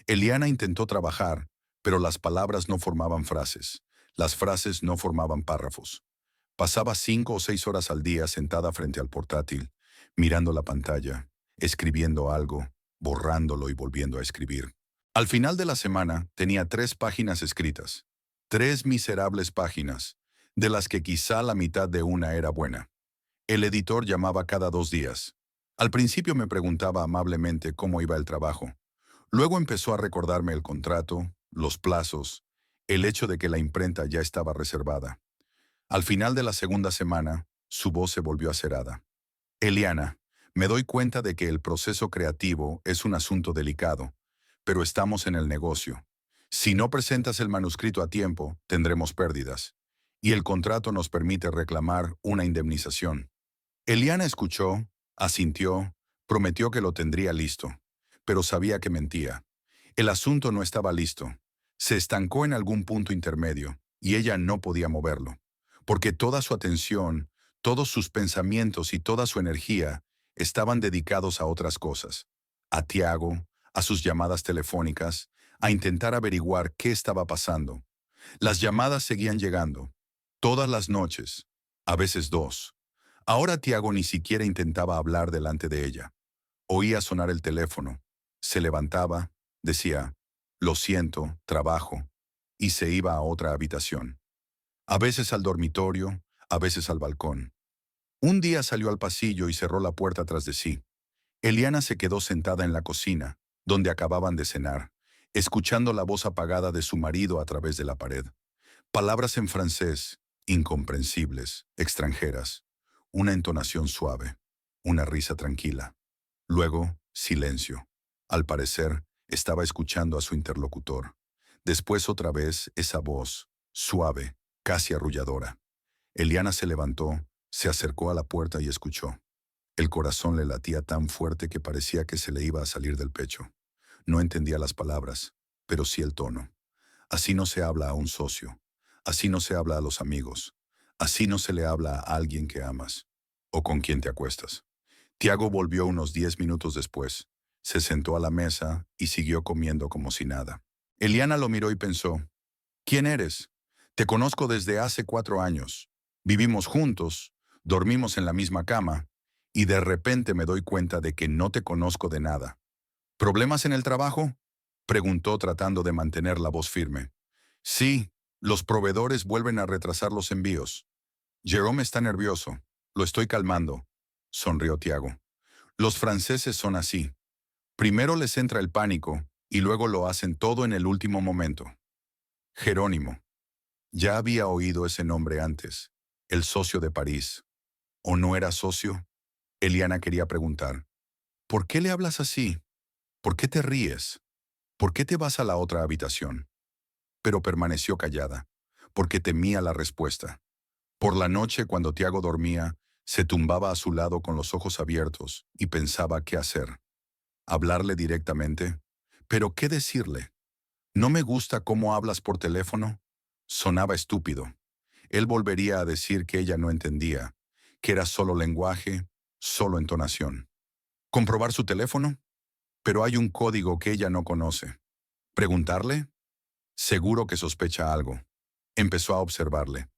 Eliana intentó trabajar, pero las palabras no formaban frases. Las frases no formaban párrafos. Pasaba 5 o 6 horas al día sentada frente al portátil, mirando la pantalla, escribiendo algo, borrándolo y volviendo a escribir. Al final de la semana tenía 3 páginas escritas. 3 miserables páginas, de las que quizá la mitad de una era buena. El editor llamaba cada 2 días. Al principio me preguntaba amablemente cómo iba el trabajo. Luego empezó a recordarme el contrato, los plazos, el hecho de que la imprenta ya estaba reservada. Al final de la segunda semana, su voz se volvió acerada. Eliana, me doy cuenta de que el proceso creativo es un asunto delicado, pero estamos en el negocio. Si no presentas el manuscrito a tiempo, tendremos pérdidas. Y el contrato nos permite reclamar una indemnización. Eliana escuchó, asintió, prometió que lo tendría listo, pero sabía que mentía. El asunto no estaba listo. Se estancó en algún punto intermedio, y ella no podía moverlo, porque toda su atención, todos sus pensamientos y toda su energía estaban dedicados a otras cosas. A Tiago, a sus llamadas telefónicas, a intentar averiguar qué estaba pasando. Las llamadas seguían llegando, todas las noches, a veces 2. Ahora Tiago ni siquiera intentaba hablar delante de ella. Oía sonar el teléfono, se levantaba, decía, lo siento, trabajo, y se iba a otra habitación. A veces al dormitorio, a veces al balcón. Un día salió al pasillo y cerró la puerta tras de sí. Eliana se quedó sentada en la cocina, donde acababan de cenar, escuchando la voz apagada de su marido a través de la pared. Palabras en francés, incomprensibles, extranjeras. Una entonación suave, una risa tranquila. Luego, silencio. Al parecer, Estaba escuchando a su interlocutor. Después otra vez esa voz, suave, casi arrulladora. Eliana se levantó, se acercó a la puerta y escuchó. El corazón le latía tan fuerte que parecía que se le iba a salir del pecho. No entendía las palabras, pero sí el tono. Así no se habla a un socio. Así no se habla a los amigos. Así no se le habla a alguien que amas o con quien te acuestas. Tiago volvió unos 10 minutos después. Se sentó a la mesa y siguió comiendo como si nada. Eliana lo miró y pensó, ¿quién eres? Te conozco desde hace 4 años. Vivimos juntos, dormimos en la misma cama, y de repente me doy cuenta de que no te conozco de nada. ¿Problemas en el trabajo? Preguntó tratando de mantener la voz firme. Sí, los proveedores vuelven a retrasar los envíos. Jerome está nervioso. Lo estoy calmando, sonrió Tiago. Los franceses son así. Primero les entra el pánico y luego lo hacen todo en el último momento. Jerónimo. Ya había oído ese nombre antes. El socio de París. ¿O no era socio? Eliana quería preguntar. ¿Por qué le hablas así? ¿Por qué te ríes? ¿Por qué te vas a la otra habitación? Pero permaneció callada, porque temía la respuesta. Por la noche, cuando Tiago dormía, se tumbaba a su lado con los ojos abiertos y pensaba qué hacer. ¿Hablarle directamente? ¿Pero qué decirle? ¿No me gusta cómo hablas por teléfono? Sonaba estúpido. Él volvería a decir que ella no entendía, que era solo lenguaje, solo entonación. ¿Comprobar su teléfono? Pero hay un código que ella no conoce. ¿Preguntarle? Seguro que sospecha algo. Empezó a observarle.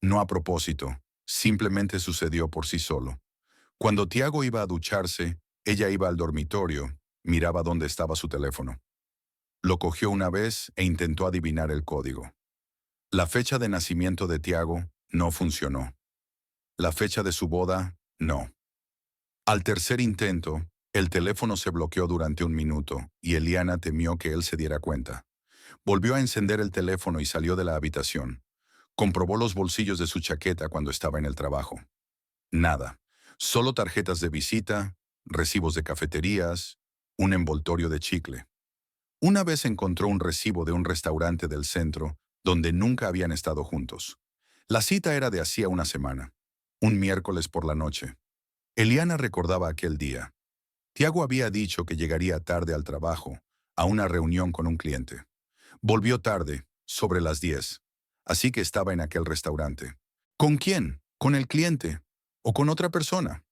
No a propósito, simplemente sucedió por sí solo. Cuando Tiago iba a ducharse, ella iba al dormitorio, miraba dónde estaba su teléfono. Lo cogió una vez e intentó adivinar el código. La fecha de nacimiento de Tiago no funcionó. La fecha de su boda, no. Al tercer intento, el teléfono se bloqueó durante 1 minuto y Eliana temió que él se diera cuenta. Volvió a encender el teléfono y salió de la habitación. Comprobó los bolsillos de su chaqueta cuando estaba en el trabajo. Nada. Solo tarjetas de visita, recibos de cafeterías, un envoltorio de chicle. Una vez encontró un recibo de un restaurante del centro donde nunca habían estado juntos. La cita era de hacía una semana, un miércoles por la noche. Eliana recordaba aquel día. Tiago había dicho que llegaría tarde al trabajo, a una reunión con un cliente. Volvió tarde, sobre las 10, así que estaba en aquel restaurante. ¿Con quién? ¿Con el cliente? ¿O con otra persona?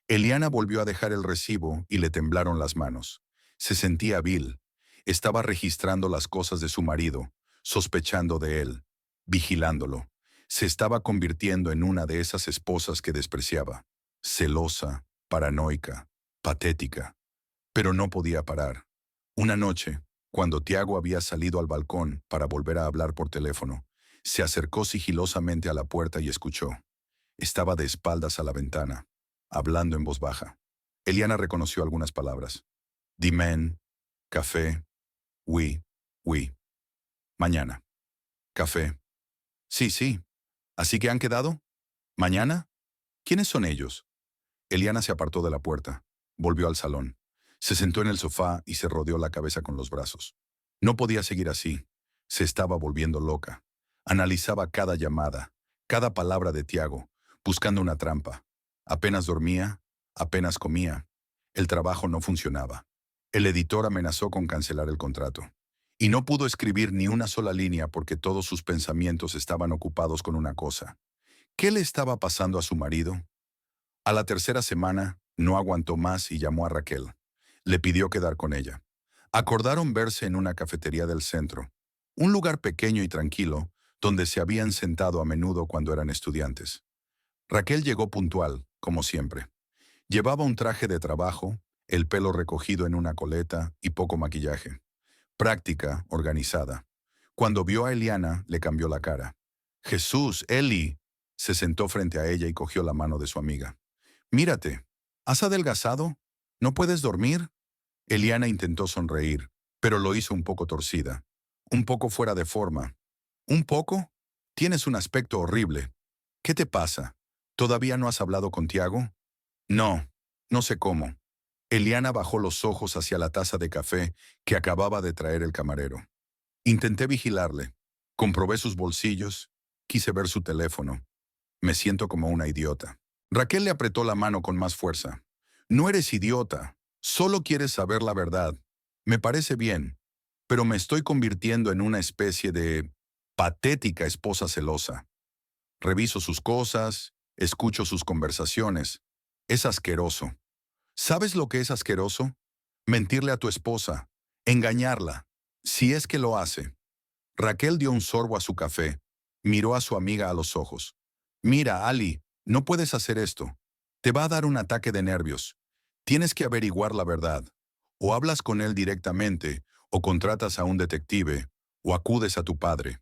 Eliana volvió a dejar el recibo y le temblaron las manos. Se sentía vil. Estaba registrando las cosas de su marido, sospechando de él, vigilándolo. Se estaba convirtiendo en una de esas esposas que despreciaba. Celosa, paranoica, patética. Pero no podía parar. Una noche, cuando Tiago había salido al balcón para volver a hablar por teléfono, se acercó sigilosamente a la puerta y escuchó. Estaba de espaldas a la ventana, hablando en voz baja. Eliana reconoció algunas palabras. Dimen, café, oui, oui. Mañana. Café. Sí, sí. ¿Así que han quedado? ¿Mañana? ¿Quiénes son ellos? Eliana se apartó de la puerta. Volvió al salón. Se sentó en el sofá y se rodeó la cabeza con los brazos. No podía seguir así. Se estaba volviendo loca. Analizaba cada llamada, cada palabra de Tiago, buscando una trampa. Apenas dormía, apenas comía. El trabajo no funcionaba. El editor amenazó con cancelar el contrato. Y no pudo escribir ni una sola línea porque todos sus pensamientos estaban ocupados con una cosa. ¿Qué le estaba pasando a su marido? A la tercera semana, no aguantó más y llamó a Raquel. Le pidió quedar con ella. Acordaron verse en una cafetería del centro, un lugar pequeño y tranquilo, donde se habían sentado a menudo cuando eran estudiantes. Raquel llegó puntual, como siempre. Llevaba un traje de trabajo, el pelo recogido en una coleta y poco maquillaje. Práctica, organizada. Cuando vio a Eliana, le cambió la cara. «Jesús, Eli». Se sentó frente a ella y cogió la mano de su amiga. «Mírate, ¿has adelgazado? ¿No puedes dormir?» Eliana intentó sonreír, pero lo hizo un poco torcida, un poco fuera de forma. ¿Un poco? Tienes un aspecto horrible. ¿Qué te pasa? ¿Todavía no has hablado con Tiago? No, no sé cómo. Eliana bajó los ojos hacia la taza de café que acababa de traer el camarero. Intenté vigilarle. Comprobé sus bolsillos. Quise ver su teléfono. Me siento como una idiota. Raquel le apretó la mano con más fuerza. No eres idiota. Solo quieres saber la verdad. Me parece bien, pero me estoy convirtiendo en una especie de patética esposa celosa. Reviso sus cosas, escucho sus conversaciones. Es asqueroso. ¿Sabes lo que es asqueroso? Mentirle a tu esposa, engañarla, si es que lo hace. Raquel dio un sorbo a su café, miró a su amiga a los ojos. Mira, Ali, no puedes hacer esto. Te va a dar un ataque de nervios. Tienes que averiguar la verdad. O hablas con él directamente, o contratas a un detective, o acudes a tu padre.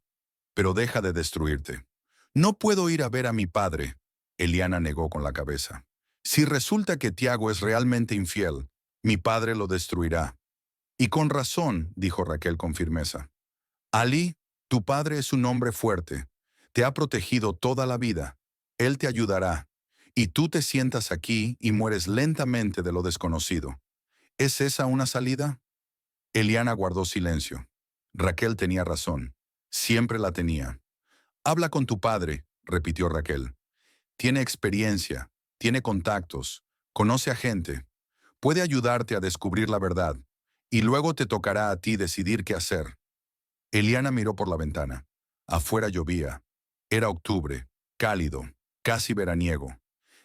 Pero deja de destruirte. No puedo ir a ver a mi padre, Eliana negó con la cabeza. Si resulta que Tiago es realmente infiel, mi padre lo destruirá. Y con razón, dijo Raquel con firmeza. Ali, tu padre es un hombre fuerte. Te ha protegido toda la vida. Él te ayudará. Y tú te sientas aquí y mueres lentamente de lo desconocido. ¿Es esa una salida? Eliana guardó silencio. Raquel tenía razón. Siempre la tenía. Habla con tu padre, repitió Raquel. Tiene experiencia, tiene contactos, conoce a gente. Puede ayudarte a descubrir la verdad. Y luego te tocará a ti decidir qué hacer. Eliana miró por la ventana. Afuera llovía. Era octubre, cálido, casi veraniego.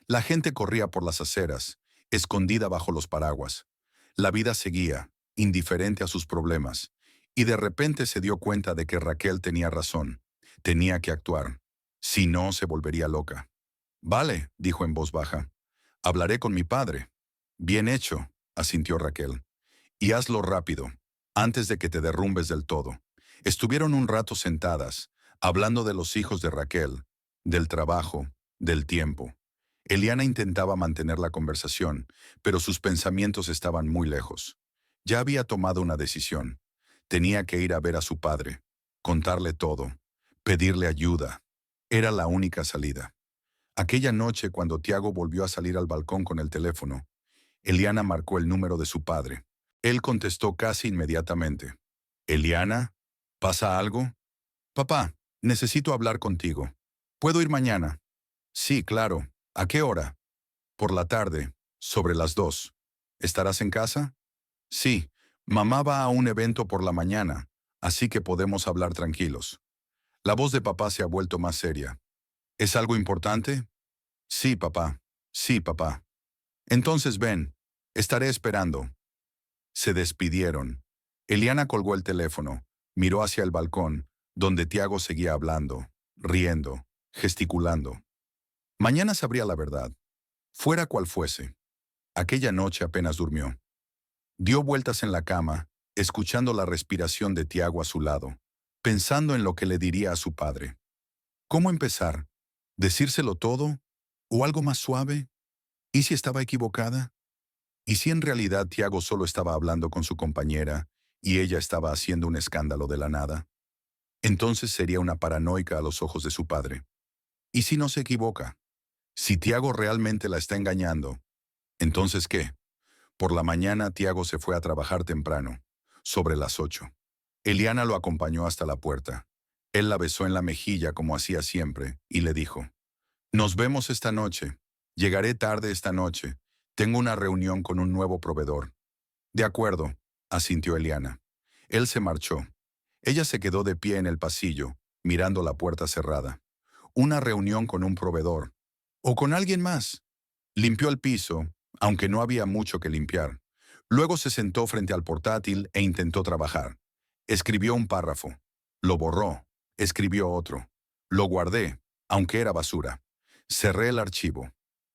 La gente corría por las aceras, escondida bajo los paraguas. La vida seguía, indiferente a sus problemas, y de repente se dio cuenta de que Raquel tenía razón. Tenía que actuar. Si no, se volvería loca. Vale, dijo en voz baja. Hablaré con mi padre. Bien hecho, asintió Raquel. Y hazlo rápido, antes de que te derrumbes del todo. Estuvieron un rato sentadas, hablando de los hijos de Raquel, del trabajo, del tiempo. Eliana intentaba mantener la conversación, pero sus pensamientos estaban muy lejos. Ya había tomado una decisión. Tenía que ir a ver a su padre, contarle todo, pedirle ayuda. Era la única salida. Aquella noche, cuando Tiago volvió a salir al balcón con el teléfono, Eliana marcó el número de su padre. Él contestó casi inmediatamente. «Eliana, ¿pasa algo?» «Papá, necesito hablar contigo. ¿Puedo ir mañana?» «Sí, claro. ¿A qué hora?» «Por la tarde, sobre las 2. ¿Estarás en casa?» «Sí. Mamá va a un evento por la mañana, así que podemos hablar tranquilos». La voz de papá se ha vuelto más seria. «¿Es algo importante?» «Sí, papá. Sí, papá». «Entonces ven. Estaré esperando». Se despidieron. Eliana colgó el teléfono, miró hacia el balcón, donde Tiago seguía hablando, riendo, gesticulando. Mañana sabría la verdad, fuera cual fuese. Aquella noche apenas durmió. Dio vueltas en la cama, escuchando la respiración de Tiago a su lado, pensando en lo que le diría a su padre. ¿Cómo empezar? ¿Decírselo todo? ¿O algo más suave? ¿Y si estaba equivocada? ¿Y si en realidad Tiago solo estaba hablando con su compañera y ella estaba haciendo un escándalo de la nada? Entonces sería una paranoica a los ojos de su padre. ¿Y si no se equivoca? Si Tiago realmente la está engañando, ¿entonces qué? Por la mañana Tiago se fue a trabajar temprano, sobre las 8. Eliana lo acompañó hasta la puerta. Él la besó en la mejilla como hacía siempre y le dijo, «Nos vemos esta noche. Llegaré tarde esta noche. Tengo una reunión con un nuevo proveedor». «De acuerdo», asintió Eliana. Él se marchó. Ella se quedó de pie en el pasillo, mirando la puerta cerrada. Una reunión con un proveedor. ¿O con alguien más? Limpió el piso, aunque no había mucho que limpiar. Luego se sentó frente al portátil e intentó trabajar. Escribió un párrafo. Lo borró. Escribió otro. Lo guardé, aunque era basura. Cerré el archivo.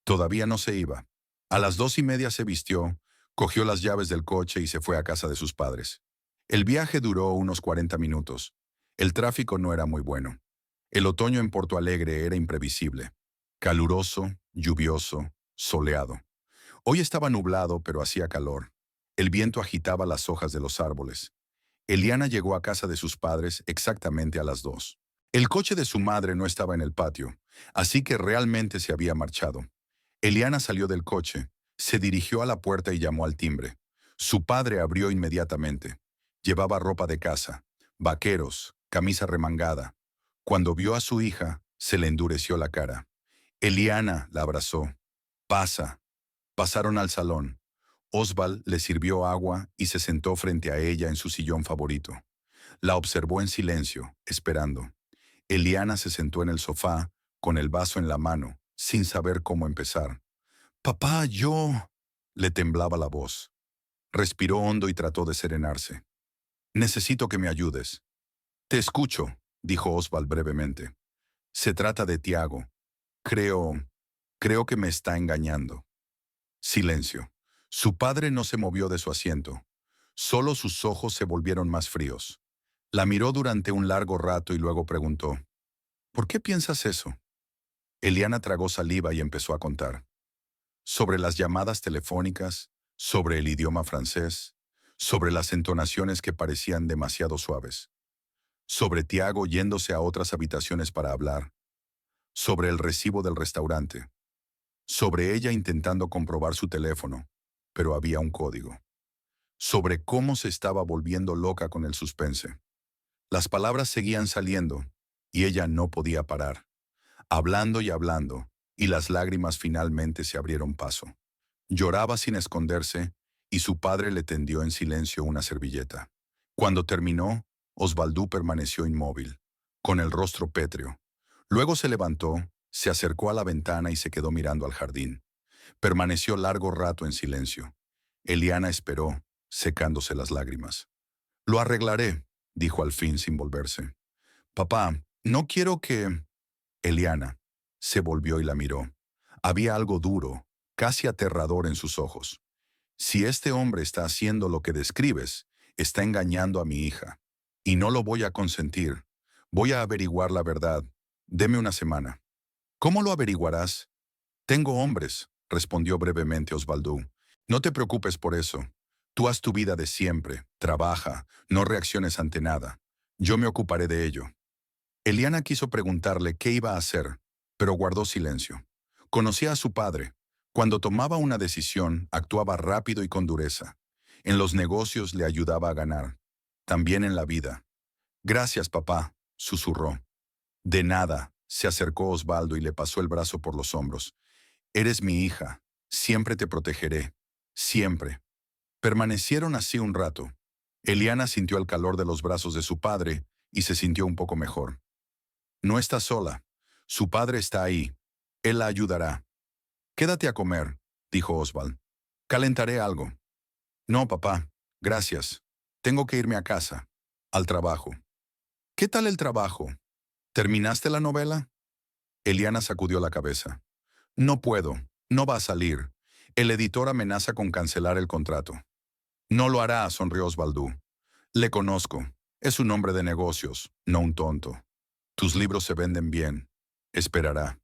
Todavía no se iba. A las 2:30 se vistió, cogió las llaves del coche y se fue a casa de sus padres. El viaje duró unos 40 minutos. El tráfico no era muy bueno. El otoño en Porto Alegre era imprevisible. Caluroso, lluvioso, soleado. Hoy estaba nublado, pero hacía calor. El viento agitaba las hojas de los árboles. Eliana llegó a casa de sus padres exactamente a las 2. El coche de su madre no estaba en el patio, así que realmente se había marchado. Eliana salió del coche, Se dirigió a la puerta y llamó al timbre. Su padre abrió inmediatamente. Llevaba ropa de casa, vaqueros, camisa remangada. Cuando vio a su hija, se le endureció la cara. Eliana la abrazó. Pasa. Pasaron al salón. Oswald le sirvió agua y se sentó frente a ella en su sillón favorito. La observó en silencio, esperando. Eliana se sentó en el sofá, con el vaso en la mano, sin saber cómo empezar. Papá, yo... Le temblaba la voz. Respiró hondo y trató de serenarse. Necesito que me ayudes. Te escucho, dijo Oswald brevemente. Se trata de Tiago. Creo que me está engañando. Silencio. Su padre no se movió de su asiento. Solo sus ojos se volvieron más fríos. La miró durante un largo rato y luego preguntó, ¿por qué piensas eso? Eliana tragó saliva y empezó a contar. Sobre las llamadas telefónicas, sobre el idioma francés, sobre las entonaciones que parecían demasiado suaves, sobre Tiago yéndose a otras habitaciones para hablar, sobre el recibo del restaurante, sobre ella intentando comprobar su teléfono, pero había un código, sobre cómo se estaba volviendo loca con el suspense. Las palabras seguían saliendo, y ella no podía parar, hablando y hablando, y las lágrimas finalmente se abrieron paso. Lloraba sin esconderse, y su padre le tendió en silencio una servilleta. Cuando terminó, Oswaldú permaneció inmóvil, con el rostro pétreo. Luego se levantó, se acercó a la ventana y se quedó mirando al jardín. Permaneció largo rato en silencio. Eliana esperó, secándose las lágrimas. Lo arreglaré, dijo al fin sin volverse. Papá, no quiero que... Eliana se volvió y la miró. Había algo duro, casi aterrador en sus ojos. Si este hombre está haciendo lo que describes, está engañando a mi hija. Y no lo voy a consentir. Voy a averiguar la verdad. Deme una semana. ¿Cómo lo averiguarás? Tengo hombres, respondió brevemente Oswaldú. No te preocupes por eso. Tú haz tu vida de siempre, trabaja, no reacciones ante nada. Yo me ocuparé de ello. Eliana quiso preguntarle qué iba a hacer, pero guardó silencio. Conocía a su padre. Cuando tomaba una decisión, actuaba rápido y con dureza. En los negocios le ayudaba a ganar. También en la vida. Gracias, papá, susurró. De nada, se acercó Osvaldo y le pasó el brazo por los hombros. Eres mi hija. Siempre te protegeré. Siempre. Permanecieron así un rato. Eliana sintió el calor de los brazos de su padre y se sintió un poco mejor. No está sola. Su padre está ahí. Él la ayudará. Quédate a comer, dijo Oswald. Calentaré algo. No, papá. Gracias. Tengo que irme a casa. Al trabajo. ¿Qué tal el trabajo? ¿Terminaste la novela? Eliana sacudió la cabeza. No puedo. No va a salir. El editor amenaza con cancelar el contrato. No lo hará, sonrió Oswaldú. Le conozco. Es un hombre de negocios, no un tonto. Tus libros se venden bien. Esperará.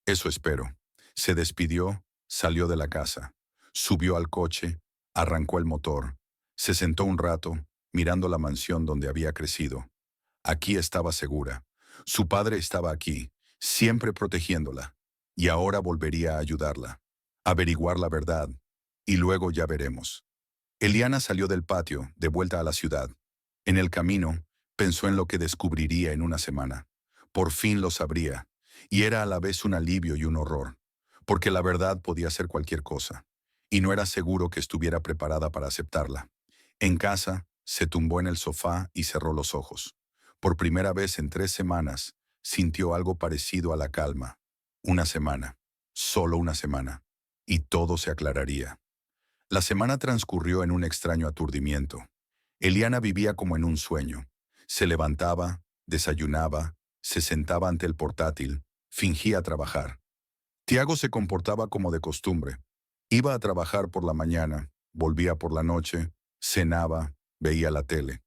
Eso espero. Se despidió, salió de la casa. Subió al coche, arrancó el motor. Se sentó un rato, mirando la mansión donde había crecido. Aquí estaba segura. Su padre estaba aquí, siempre protegiéndola. Y ahora volvería a ayudarla. Averiguar la verdad. Y luego ya veremos. Eliana salió del patio, de vuelta a la ciudad. En el camino, pensó en lo que descubriría en una semana. Por fin lo sabría, y era a la vez un alivio y un horror, porque la verdad podía ser cualquier cosa, y no era seguro que estuviera preparada para aceptarla. En casa, se tumbó en el sofá y cerró los ojos. Por primera vez en 3 semanas, sintió algo parecido a la calma. Una semana, solo una semana, y todo se aclararía. La semana transcurrió en un extraño aturdimiento. Eliana vivía como en un sueño. Se levantaba, desayunaba, se sentaba ante el portátil, fingía trabajar. Tiago se comportaba como de costumbre. Iba a trabajar por la mañana, volvía por la noche, cenaba, veía la tele.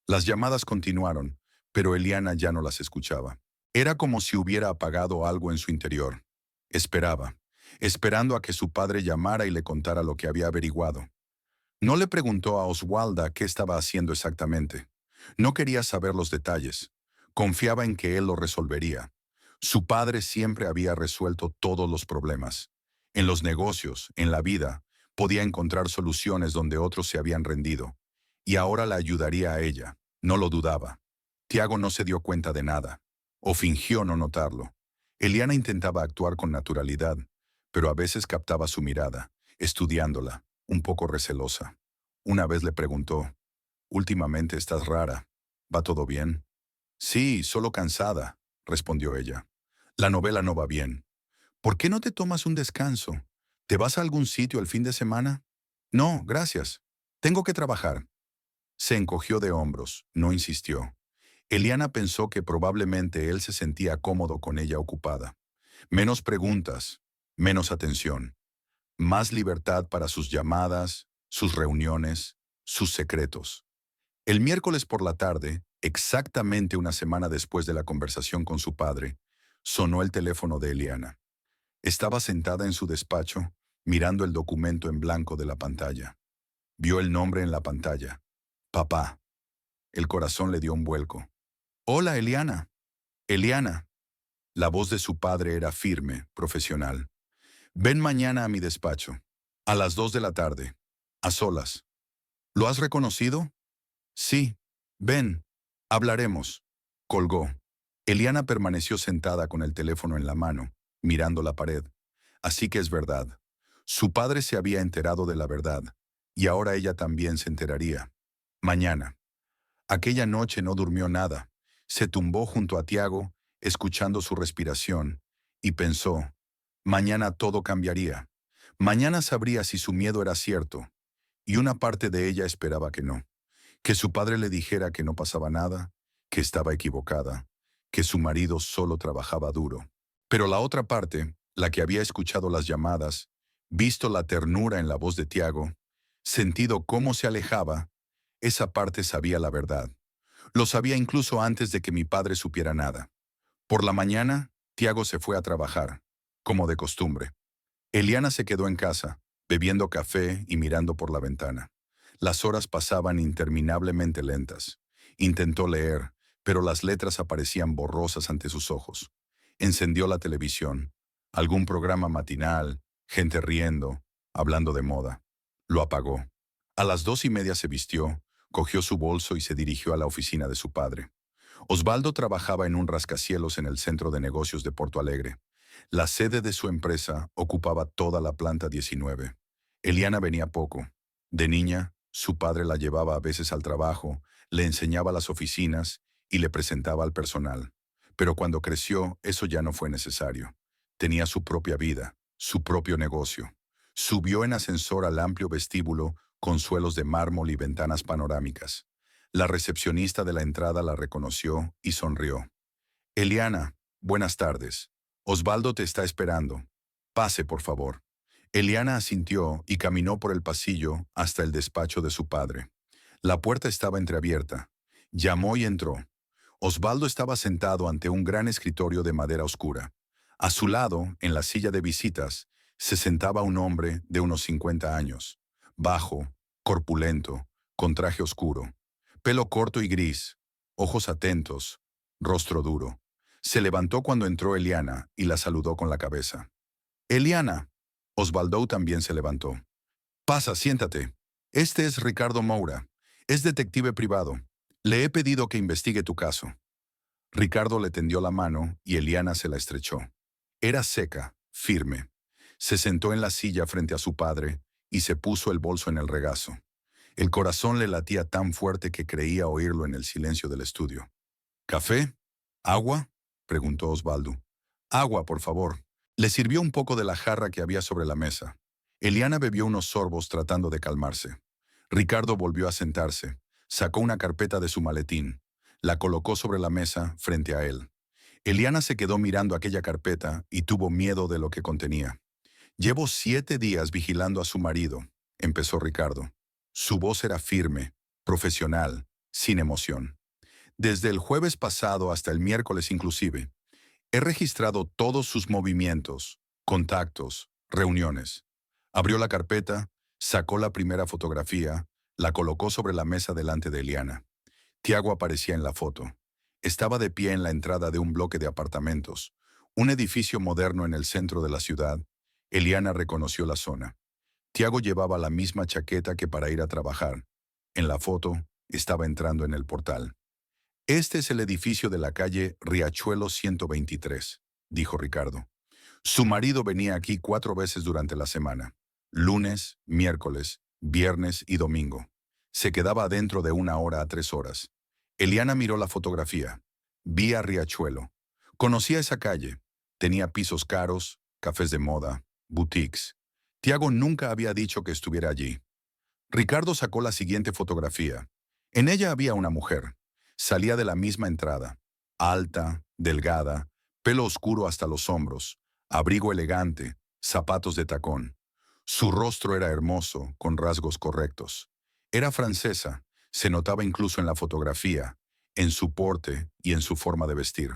Las llamadas continuaron, pero Eliana ya no las escuchaba. Era como si hubiera apagado algo en su interior. Esperaba, esperando a que su padre llamara y le contara lo que había averiguado. No le preguntó a Oswalda qué estaba haciendo exactamente. No quería saber los detalles. Confiaba en que él lo resolvería. Su padre siempre había resuelto todos los problemas. En los negocios, en la vida, podía encontrar soluciones donde otros se habían rendido. Y ahora la ayudaría a ella. No lo dudaba. Tiago no se dio cuenta de nada, o fingió no notarlo. Eliana intentaba actuar con naturalidad, pero a veces captaba su mirada, estudiándola, un poco recelosa. Una vez le preguntó, «Últimamente estás rara. ¿Va todo bien?» «Sí, solo cansada», respondió ella. «La novela no va bien. ¿Por qué no te tomas un descanso? ¿Te vas a algún sitio el fin de semana?» «No, gracias. Tengo que trabajar». Se encogió de hombros, no insistió. Eliana pensó que probablemente él se sentía cómodo con ella ocupada. Menos preguntas, menos atención, más libertad para sus llamadas, sus reuniones, sus secretos. El miércoles por la tarde, exactamente una semana después de la conversación con su padre, sonó el teléfono de Eliana. Estaba sentada en su despacho, mirando el documento en blanco de la pantalla. Vio el nombre en la pantalla. Papá. El corazón le dio un vuelco. «Hola, Eliana». «Eliana». La voz de su padre era firme, profesional. «Ven mañana a mi despacho. A las 2 de la tarde. A solas». «¿Lo has reconocido?» «Sí. Ven. Hablaremos». Colgó. Eliana permaneció sentada con el teléfono en la mano, mirando la pared. Así que es verdad. Su padre se había enterado de la verdad, y ahora ella también se enteraría. Mañana. Aquella noche no durmió nada. Se tumbó junto a Tiago, escuchando su respiración, y pensó, mañana todo cambiaría. Mañana sabría si su miedo era cierto, y una parte de ella esperaba que no. Que su padre le dijera que no pasaba nada, que estaba equivocada, que su marido solo trabajaba duro. Pero la otra parte, la que había escuchado las llamadas, visto la ternura en la voz de Tiago, sentido cómo se alejaba, esa parte sabía la verdad. Lo sabía incluso antes de que mi padre supiera nada. Por la mañana, Tiago se fue a trabajar, como de costumbre. Eliana se quedó en casa, bebiendo café y mirando por la ventana. Las horas pasaban interminablemente lentas. Intentó leer, pero las letras aparecían borrosas ante sus ojos. Encendió la televisión. Algún programa matinal, gente riendo, hablando de moda. Lo apagó. A las 2:30 se vistió, cogió su bolso y se dirigió a la oficina de su padre. Osvaldo trabajaba en un rascacielos en el centro de negocios de Porto Alegre. La sede de su empresa ocupaba toda la planta 19. Eliana venía poco. De niña, su padre la llevaba a veces al trabajo, le enseñaba las oficinas y le presentaba al personal. Pero cuando creció, eso ya no fue necesario. Tenía su propia vida, su propio negocio. Subió en ascensor al amplio vestíbulo con suelos de mármol y ventanas panorámicas. La recepcionista de la entrada la reconoció y sonrió. «Eliana, buenas tardes. Osvaldo te está esperando. Pase, por favor». Eliana asintió y caminó por el pasillo hasta el despacho de su padre. La puerta estaba entreabierta. Llamó y entró. Osvaldo estaba sentado ante un gran escritorio de madera oscura. A su lado, en la silla de visitas, se sentaba un hombre de unos 50 años, bajo, corpulento, con traje oscuro, pelo corto y gris, ojos atentos, rostro duro. Se levantó cuando entró Eliana y la saludó con la cabeza. «Eliana». Osvaldo también se levantó. «Pasa, siéntate. Este es Ricardo Moura. Es detective privado. Le he pedido que investigue tu caso». Ricardo le tendió la mano y Eliana se la estrechó. Era seca, firme. Se sentó en la silla frente a su padre y se puso el bolso en el regazo. El corazón le latía tan fuerte que creía oírlo en el silencio del estudio. «¿Café? ¿Agua?», preguntó Osvaldo. «Agua, por favor». Le sirvió un poco de la jarra que había sobre la mesa. Eliana bebió unos sorbos tratando de calmarse. Ricardo volvió a sentarse. Sacó una carpeta de su maletín. La colocó sobre la mesa frente a él. Eliana se quedó mirando aquella carpeta y tuvo miedo de lo que contenía. «Llevo 7 días vigilando a su marido», empezó Ricardo. Su voz era firme, profesional, sin emoción. «Desde el jueves pasado hasta el miércoles inclusive. He registrado todos sus movimientos, contactos, reuniones». Abrió la carpeta, sacó la primera fotografía, la colocó sobre la mesa delante de Eliana. Tiago aparecía en la foto. Estaba de pie en la entrada de un bloque de apartamentos, un edificio moderno en el centro de la ciudad, Eliana reconoció la zona. Tiago llevaba la misma chaqueta que para ir a trabajar. En la foto, estaba entrando en el portal. Este es el edificio de la calle Riachuelo 123, dijo Ricardo. Su marido venía aquí 4 veces durante la semana. Lunes, miércoles, viernes y domingo. Se quedaba adentro de 1 hora a 3 horas. Eliana miró la fotografía. Vi a Riachuelo. Conocía esa calle. Tenía pisos caros, cafés de moda, boutiques. Tiago nunca había dicho que estuviera allí. Ricardo sacó la siguiente fotografía. En ella había una mujer. Salía de la misma entrada. Alta, delgada, pelo oscuro hasta los hombros, abrigo elegante, zapatos de tacón. Su rostro era hermoso, con rasgos correctos. Era francesa, se notaba incluso en la fotografía, en su porte y en su forma de vestir.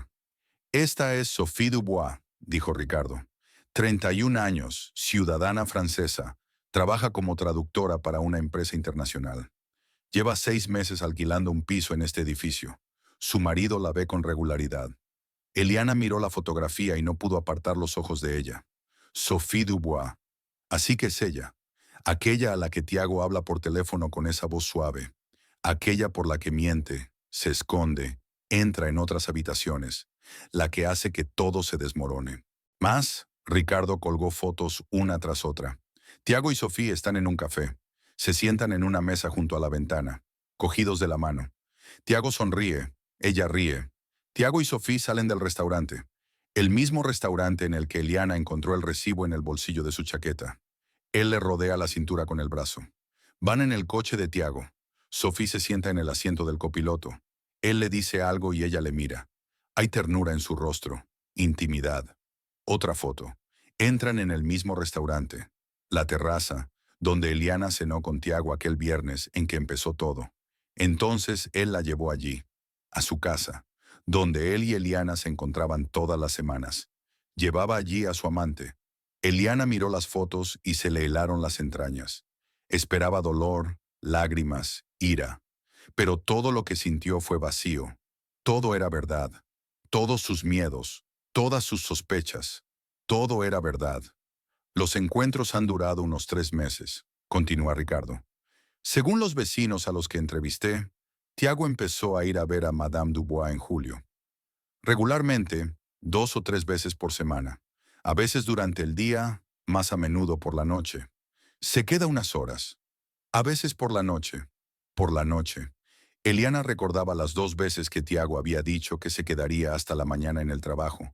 Esta es Sophie Dubois, dijo Ricardo. 31 años, ciudadana francesa, trabaja como traductora para una empresa internacional. Lleva 6 meses alquilando un piso en este edificio. Su marido la ve con regularidad. Eliana miró la fotografía y no pudo apartar los ojos de ella. Sophie Dubois. Así que es ella. Aquella a la que Tiago habla por teléfono con esa voz suave. Aquella por la que miente, se esconde, entra en otras habitaciones. La que hace que todo se desmorone. Más, Ricardo colgó fotos una tras otra. Tiago y Sophie están en un café. Se sientan en una mesa junto a la ventana, cogidos de la mano. Tiago sonríe, ella ríe. Tiago y Sophie salen del restaurante, el mismo restaurante en el que Eliana encontró el recibo en el bolsillo de su chaqueta. Él le rodea la cintura con el brazo. Van en el coche de Tiago. Sophie se sienta en el asiento del copiloto. Él le dice algo y ella le mira. Hay ternura en su rostro, intimidad. Otra foto. Entran en el mismo restaurante, la terraza, donde Eliana cenó con Tiago aquel viernes en que empezó todo. Entonces él la llevó allí, a su casa, donde él y Eliana se encontraban todas las semanas. Llevaba allí a su amante. Eliana miró las fotos y se le helaron las entrañas. Esperaba dolor, lágrimas, ira. Pero todo lo que sintió fue vacío. Todo era verdad. Todos sus miedos, todas sus sospechas. Todo era verdad. Los encuentros han durado unos 3 meses, continúa Ricardo. Según los vecinos a los que entrevisté, Tiago empezó a ir a ver a Madame Dubois en julio. Regularmente, 2 o 3 veces por semana. A veces durante el día, más a menudo por la noche. Se queda unas horas. A veces por la noche. Por la noche. Eliana recordaba las 2 veces que Tiago había dicho que se quedaría hasta la mañana en el trabajo.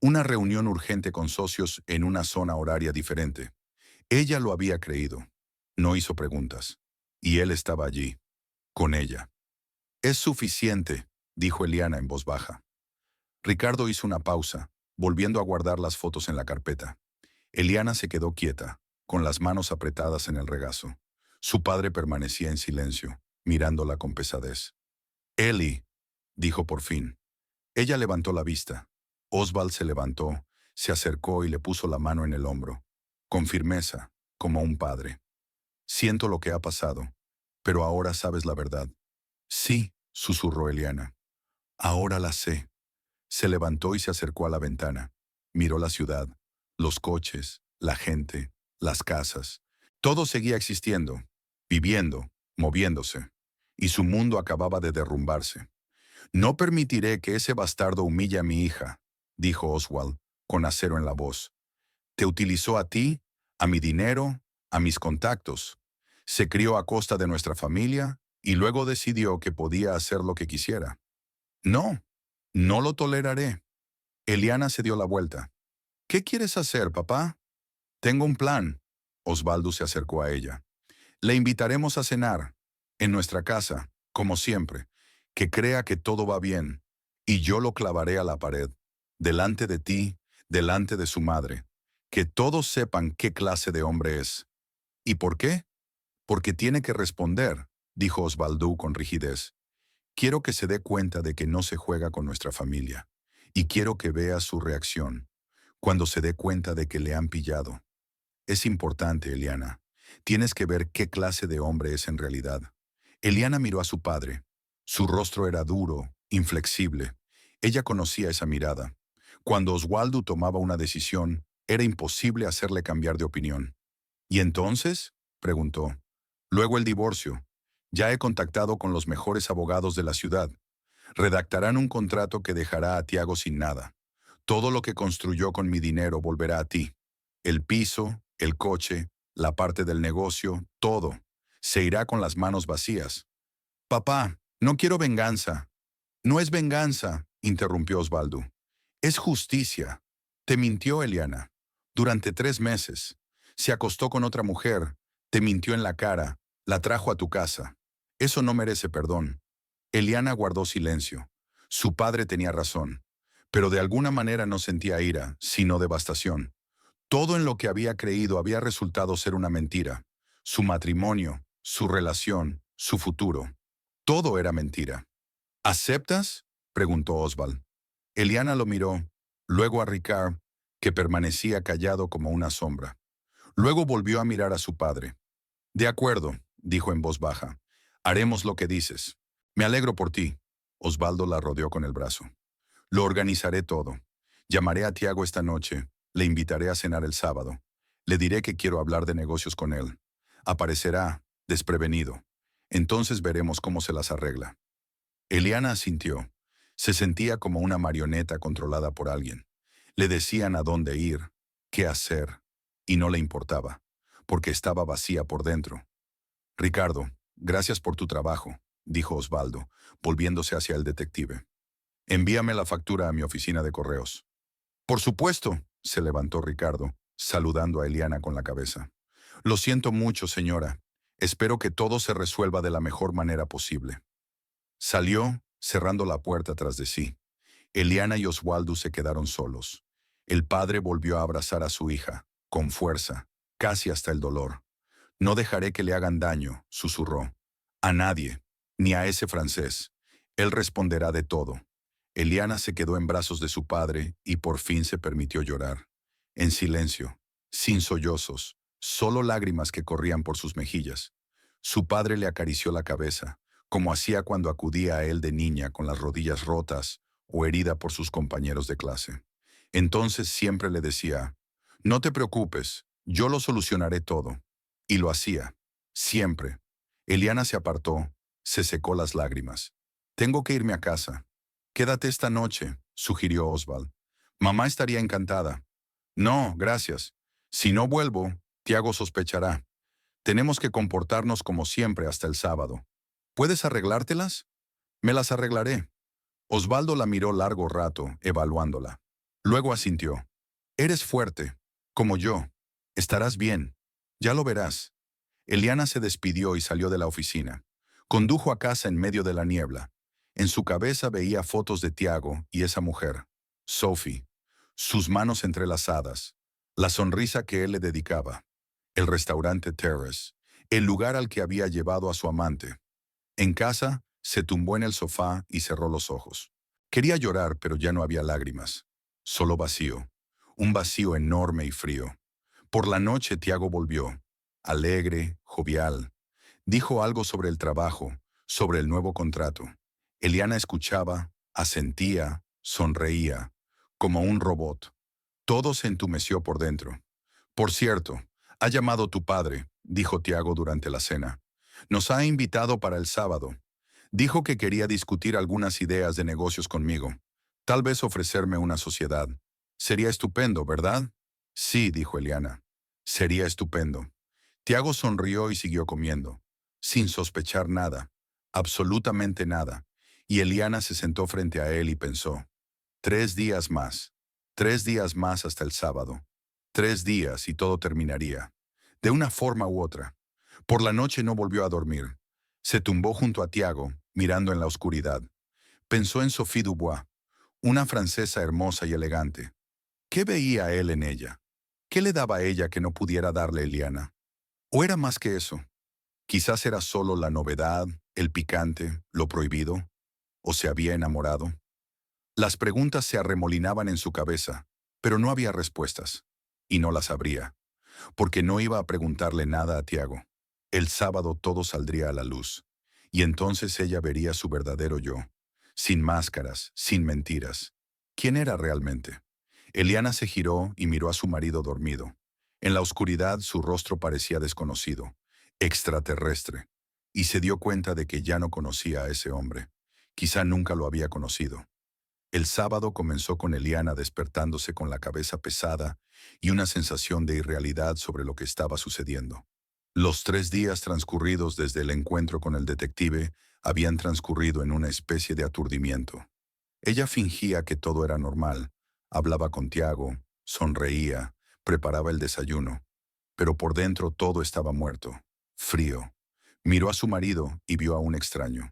Una reunión urgente con socios en una zona horaria diferente. Ella lo había creído. No hizo preguntas. Y él estaba allí, con ella. Es suficiente, dijo Eliana en voz baja. Ricardo hizo una pausa, volviendo a guardar las fotos en la carpeta. Eliana se quedó quieta, con las manos apretadas en el regazo. Su padre permanecía en silencio, mirándola con pesadez. Eli, dijo por fin. Ella levantó la vista. Oswald se levantó, se acercó y le puso la mano en el hombro, con firmeza, como un padre. Siento lo que ha pasado, pero ahora sabes la verdad. Sí, susurró Eliana. Ahora la sé. Se levantó y se acercó a la ventana. Miró la ciudad, los coches, la gente, las casas. Todo seguía existiendo, viviendo, moviéndose, y su mundo acababa de derrumbarse. No permitiré que ese bastardo humille a mi hija, dijo Oswald, con acero en la voz. Te utilizó a ti, a mi dinero, a mis contactos. Se crió a costa de nuestra familia y luego decidió que podía hacer lo que quisiera. No, no lo toleraré. Eliana se dio la vuelta. ¿Qué quieres hacer, papá? Tengo un plan. Osvaldo se acercó a ella. Le invitaremos a cenar, en nuestra casa, como siempre, que crea que todo va bien, y yo lo clavaré a la pared, delante de ti, delante de su madre, que todos sepan qué clase de hombre es. ¿Y por qué? Porque tiene que responder, dijo Osvaldo con rigidez. Quiero que se dé cuenta de que no se juega con nuestra familia, y quiero que vea su reacción, cuando se dé cuenta de que le han pillado. Es importante, Eliana. Tienes que ver qué clase de hombre es en realidad. Eliana miró a su padre. Su rostro era duro, inflexible. Ella conocía esa mirada. Cuando Oswaldo tomaba una decisión, Era imposible hacerle cambiar de opinión. ¿Y entonces?, preguntó. Luego el divorcio. Ya he contactado con los mejores abogados de la ciudad. Redactarán un contrato que dejará a Tiago sin nada. Todo lo que construyó con mi dinero volverá a ti. El piso, el coche, la parte del negocio, todo. Se irá con las manos vacías. Papá, no quiero venganza. No es venganza, interrumpió Osvaldo. Es justicia. Te mintió Eliana. Durante 3 meses. Se acostó con otra mujer. Te mintió en la cara. La trajo a tu casa. Eso no merece perdón. Eliana guardó silencio. Su padre tenía razón. Pero de alguna manera no sentía ira, sino devastación. Todo en lo que había creído había resultado ser una mentira. Su matrimonio, su relación, su futuro. Todo era mentira. ¿Aceptas?, preguntó Oswald. Eliana lo miró, luego a Ricard, que permanecía callado como una sombra. Luego volvió a mirar a su padre. De acuerdo, dijo en voz baja. Haremos lo que dices. Me alegro por ti. Osvaldo la rodeó con el brazo. Lo organizaré todo. Llamaré a Tiago esta noche. Le invitaré a cenar el sábado. Le diré que quiero hablar de negocios con él. Aparecerá, desprevenido. Entonces veremos cómo se las arregla. Eliana asintió. Se sentía como una marioneta controlada por alguien. Le decían a dónde ir, qué hacer, y no le importaba, porque estaba vacía por dentro. Ricardo, gracias por tu trabajo, dijo Osvaldo, volviéndose hacia el detective. Envíame la factura a mi oficina de correos. Por supuesto, se levantó Ricardo, saludando a Eliana con la cabeza. Lo siento mucho, señora. Espero que todo se resuelva de la mejor manera posible. Salió, cerrando la puerta tras de sí. Eliana y Osvaldo se quedaron solos. El padre volvió a abrazar a su hija, con fuerza, casi hasta el dolor. No dejaré que le hagan daño, susurró. A nadie, ni a ese francés. Él responderá de todo. Eliana se quedó en brazos de su padre y por fin se permitió llorar. En silencio, sin sollozos, solo lágrimas que corrían por sus mejillas. Su padre le acarició la cabeza, como hacía cuando acudía a él de niña con las rodillas rotas o herida por sus compañeros de clase. Entonces siempre le decía, no te preocupes, yo lo solucionaré todo. Y lo hacía, siempre. Eliana se apartó, se secó las lágrimas. Tengo que irme a casa. Quédate esta noche, sugirió Oswald. Mamá estaría encantada. No, gracias. Si no vuelvo, Tiago sospechará. Tenemos que comportarnos como siempre hasta el sábado. ¿Puedes arreglártelas? Me las arreglaré. Osvaldo la miró largo rato, evaluándola. Luego asintió. Eres fuerte, como yo. Estarás bien. Ya lo verás. Eliana se despidió y salió de la oficina. Condujo a casa en medio de la niebla. En su cabeza veía fotos de Tiago y esa mujer, Sophie, sus manos entrelazadas, la sonrisa que él le dedicaba, el restaurante Terrace, el lugar al que había llevado a su amante. En casa, se tumbó en el sofá y cerró los ojos. Quería llorar, pero ya no había lágrimas. Solo vacío. Un vacío enorme y frío. Por la noche Tiago volvió. Alegre, jovial. Dijo algo sobre el trabajo, sobre el nuevo contrato. Eliana escuchaba, asentía, sonreía, como un robot. Todo se entumeció por dentro. Por cierto, ha llamado tu padre, dijo Tiago durante la cena. Nos ha invitado para el sábado. Dijo que quería discutir algunas ideas de negocios conmigo. Tal vez ofrecerme una sociedad. Sería estupendo, ¿verdad? Sí, dijo Eliana. Sería estupendo. Tiago sonrió y siguió comiendo, sin sospechar nada, absolutamente nada, y Eliana se sentó frente a él y pensó, 3 días más, 3 días más hasta el sábado, 3 días y todo terminaría, de una forma u otra. Por la noche no volvió a dormir. Se tumbó junto a Tiago, mirando en la oscuridad. Pensó en Sophie Dubois, una francesa hermosa y elegante. ¿Qué veía él en ella? ¿Qué le daba a ella que no pudiera darle Eliana? ¿O era más que eso? Quizás era solo la novedad, el picante, lo prohibido. ¿O se había enamorado? Las preguntas se arremolinaban en su cabeza, pero no había respuestas. Y no las habría, porque no iba a preguntarle nada a Tiago. El sábado todo saldría a la luz, y entonces ella vería su verdadero yo, sin máscaras, sin mentiras. ¿Quién era realmente? Eliana se giró y miró a su marido dormido. En la oscuridad su rostro parecía desconocido, extraterrestre, y se dio cuenta de que ya no conocía a ese hombre. Quizá nunca lo había conocido. El sábado comenzó con Eliana despertándose con la cabeza pesada y una sensación de irrealidad sobre lo que estaba sucediendo. Los 3 días transcurridos desde el encuentro con el detective habían transcurrido en una especie de aturdimiento. Ella fingía que todo era normal, hablaba con Tiago, sonreía, preparaba el desayuno, pero por dentro todo estaba muerto, frío. Miró a su marido y vio a un extraño.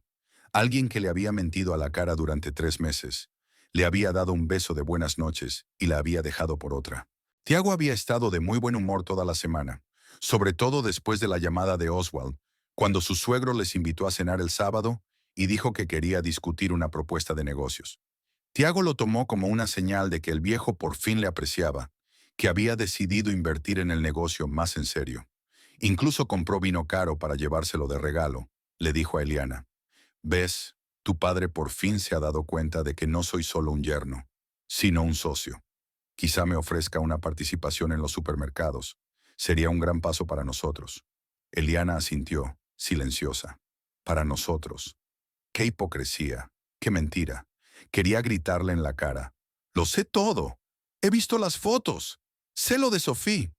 Alguien que le había mentido a la cara durante 3 meses. Le había dado un beso de buenas noches y la había dejado por otra. Tiago había estado de muy buen humor toda la semana, sobre todo después de la llamada de Oswald, cuando su suegro les invitó a cenar el sábado y dijo que quería discutir una propuesta de negocios. Tiago lo tomó como una señal de que el viejo por fin le apreciaba, que había decidido invertir en el negocio más en serio. Incluso compró vino caro para llevárselo de regalo, le dijo a Eliana. ¿Ves? Tu padre por fin se ha dado cuenta de que no soy solo un yerno, sino un socio. Quizá me ofrezca una participación en los supermercados. Sería un gran paso para nosotros. Eliana asintió, silenciosa. Para nosotros. ¡Qué hipocresía! ¡Qué mentira! Quería gritarle en la cara. Lo sé todo. He visto las fotos. Sé lo de Sophie.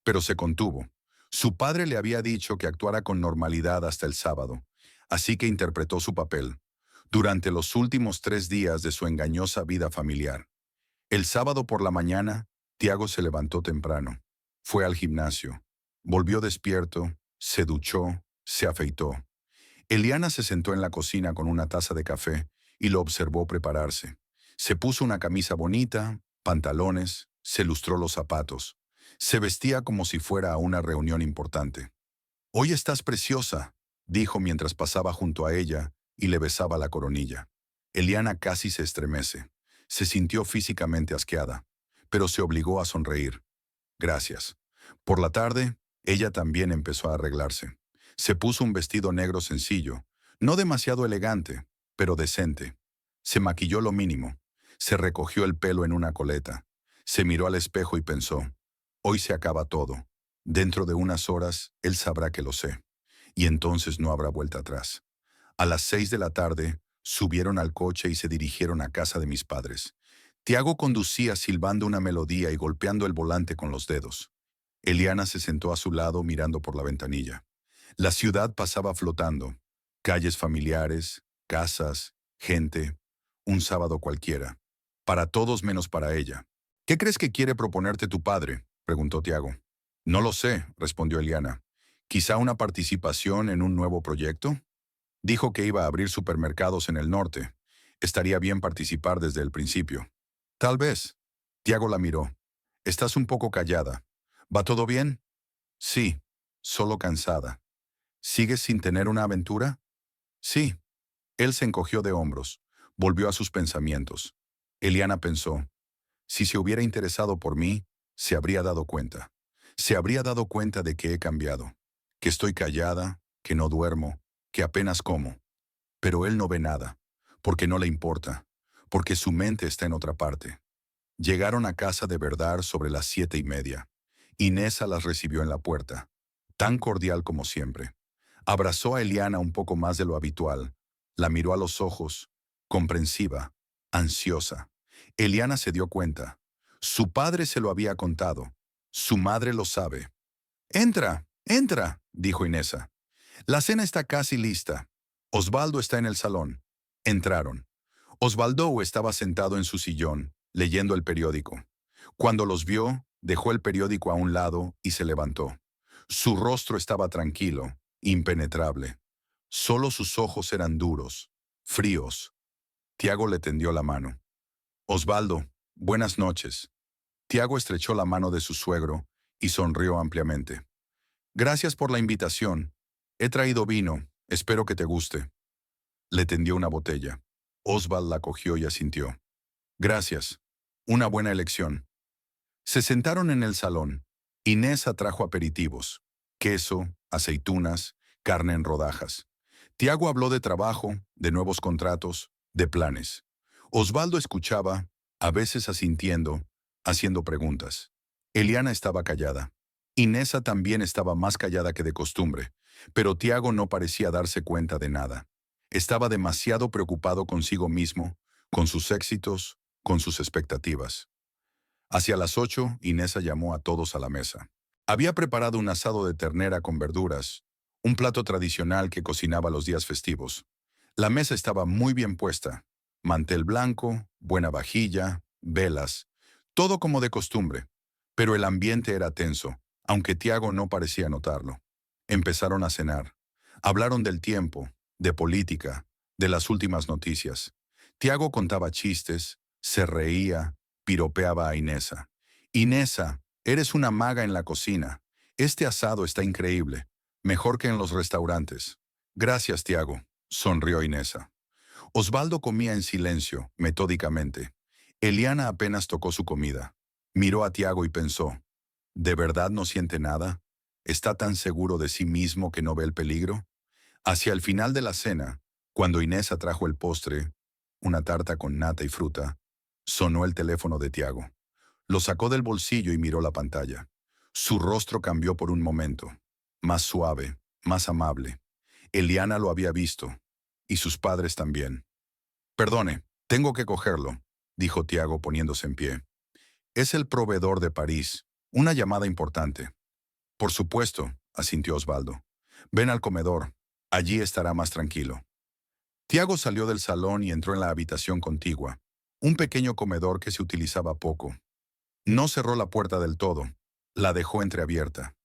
Pero se contuvo. Su padre le había dicho que actuara con normalidad hasta el sábado, así que interpretó su papel, durante los últimos 3 días de su engañosa vida familiar. El sábado por la mañana, Tiago se levantó temprano. Fue al gimnasio. Volvió despierto, se duchó, se afeitó. Eliana se sentó en la cocina con una taza de café y lo observó prepararse. Se puso una camisa bonita, pantalones, se lustró los zapatos. Se vestía como si fuera a una reunión importante. «Hoy estás preciosa», dijo mientras pasaba junto a ella y le besaba la coronilla. Eliana casi se estremece. Se sintió físicamente asqueada, pero se obligó a sonreír. «Gracias». Por la tarde, ella también empezó a arreglarse. Se puso un vestido negro sencillo, no demasiado elegante, pero decente. Se maquilló lo mínimo. Se recogió el pelo en una coleta. Se miró al espejo y pensó, hoy se acaba todo. Dentro de unas horas, él sabrá que lo sé. Y entonces no habrá vuelta atrás. A las 6 de la tarde, subieron al coche y se dirigieron a casa de mis padres. Tiago conducía silbando una melodía y golpeando el volante con los dedos. Eliana se sentó a su lado mirando por la ventanilla. La ciudad pasaba flotando. Calles familiares, casas, gente. Un sábado cualquiera. Para todos menos para ella. «¿Qué crees que quiere proponerte tu padre?», preguntó Tiago. «No lo sé», respondió Eliana. «¿Quizá una participación en un nuevo proyecto? Dijo que iba a abrir supermercados en el norte. Estaría bien participar desde el principio». «Tal vez». Tiago la miró. «Estás un poco callada. ¿Va todo bien?» «Sí, solo cansada». «¿Sigues sin tener una aventura?» «Sí». Él se encogió de hombros. Volvió a sus pensamientos. Eliana pensó, si se hubiera interesado por mí, se habría dado cuenta. Se habría dado cuenta de que he cambiado, que estoy callada, que no duermo, que apenas como. Pero él no ve nada, porque no le importa, porque su mente está en otra parte. Llegaron a casa de verdad sobre las 7:30. Inesa las recibió en la puerta, tan cordial como siempre. Abrazó a Eliana un poco más de lo habitual. La miró a los ojos, comprensiva, ansiosa. Eliana se dio cuenta. Su padre se lo había contado. Su madre lo sabe. «Entra, entra», dijo Inesa. «La cena está casi lista. Osvaldo está en el salón». Entraron. Osvaldo estaba sentado en su sillón, leyendo el periódico. Cuando los vio, dejó el periódico a un lado y se levantó. Su rostro estaba tranquilo, impenetrable. Solo sus ojos eran duros, fríos. Tiago le tendió la mano. «Osvaldo, buenas noches». Tiago estrechó la mano de su suegro y sonrió ampliamente. «Gracias por la invitación. He traído vino. Espero que te guste». Le tendió una botella. Oswald la cogió y asintió. «Gracias. Una buena elección». Se sentaron en el salón. Inés trajo aperitivos, queso, aceitunas, carne en rodajas. Tiago habló de trabajo, de nuevos contratos, de planes. Osvaldo escuchaba, a veces asintiendo, haciendo preguntas. Eliana estaba callada. Inesa también estaba más callada que de costumbre, pero Tiago no parecía darse cuenta de nada. Estaba demasiado preocupado consigo mismo, con sus éxitos, con sus expectativas. Hacia las 8, Inesa llamó a todos a la mesa. Había preparado un asado de ternera con verduras, un plato tradicional que cocinaba los días festivos. La mesa estaba muy bien puesta. Mantel blanco, buena vajilla, velas, todo como de costumbre. Pero el ambiente era tenso, aunque Tiago no parecía notarlo. Empezaron a cenar. Hablaron del tiempo, de política, de las últimas noticias. Tiago contaba chistes, se reía, piropeaba a Inesa. Inesa, eres una maga en la cocina. Este asado está increíble, mejor que en los restaurantes. Gracias, Tiago, sonrió Inesa. Osvaldo comía en silencio, metódicamente. Eliana apenas tocó su comida. Miró a Tiago y pensó, ¿de verdad no siente nada? ¿Está tan seguro de sí mismo que no ve el peligro? Hacia el final de la cena, cuando Inesa trajo el postre, una tarta con nata y fruta, sonó el teléfono de Tiago. Lo sacó del bolsillo y miró la pantalla. Su rostro cambió por un momento, más suave, más amable. Eliana lo había visto, y sus padres también. Perdone, tengo que cogerlo, dijo Tiago poniéndose en pie. Es el proveedor de París, una llamada importante. Por supuesto, asintió Osvaldo. Ven al comedor, allí estará más tranquilo. Tiago salió del salón y entró en la habitación contigua, un pequeño comedor que se utilizaba poco. No cerró la puerta del todo, la dejó entreabierta.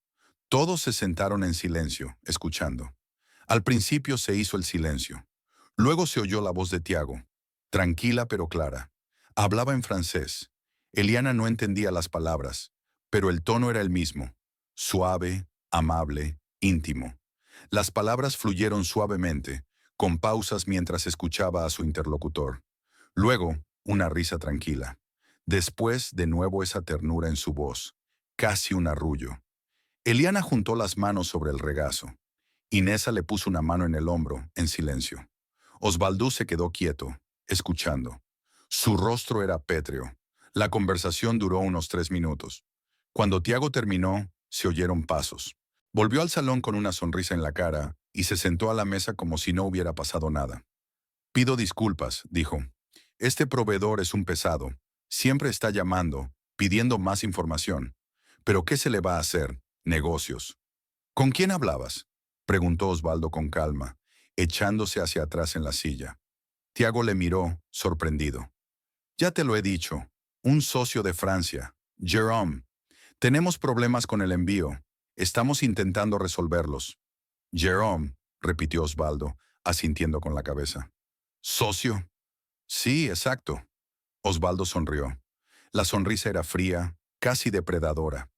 Todos se sentaron en silencio, escuchando. Al principio se hizo el silencio. Luego se oyó la voz de Tiago, tranquila pero clara. Hablaba en francés. Eliana no entendía las palabras, pero el tono era el mismo, suave, amable, íntimo. Las palabras fluyeron suavemente, con pausas mientras escuchaba a su interlocutor. Luego, una risa tranquila. Después, de nuevo esa ternura en su voz, casi un arrullo. Eliana juntó las manos sobre el regazo. Inesa le puso una mano en el hombro, en silencio. Osvaldo se quedó quieto, escuchando. Su rostro era pétreo. La conversación duró unos 3 minutos. Cuando Tiago terminó, se oyeron pasos. Volvió al salón con una sonrisa en la cara y se sentó a la mesa como si no hubiera pasado nada. Pido disculpas, dijo. Este proveedor es un pesado. Siempre está llamando, pidiendo más información. Pero ¿qué se le va a hacer? Negocios. ¿Con quién hablabas? Preguntó Osvaldo con calma, echándose hacia atrás en la silla. Tiago le miró, sorprendido. Ya te lo he dicho. Un socio de Francia, Jérôme. Tenemos problemas con el envío. Estamos intentando resolverlos. Jérôme, repitió Osvaldo, asintiendo con la cabeza. ¿Socio? Sí, exacto. Osvaldo sonrió. La sonrisa era fría, casi depredadora.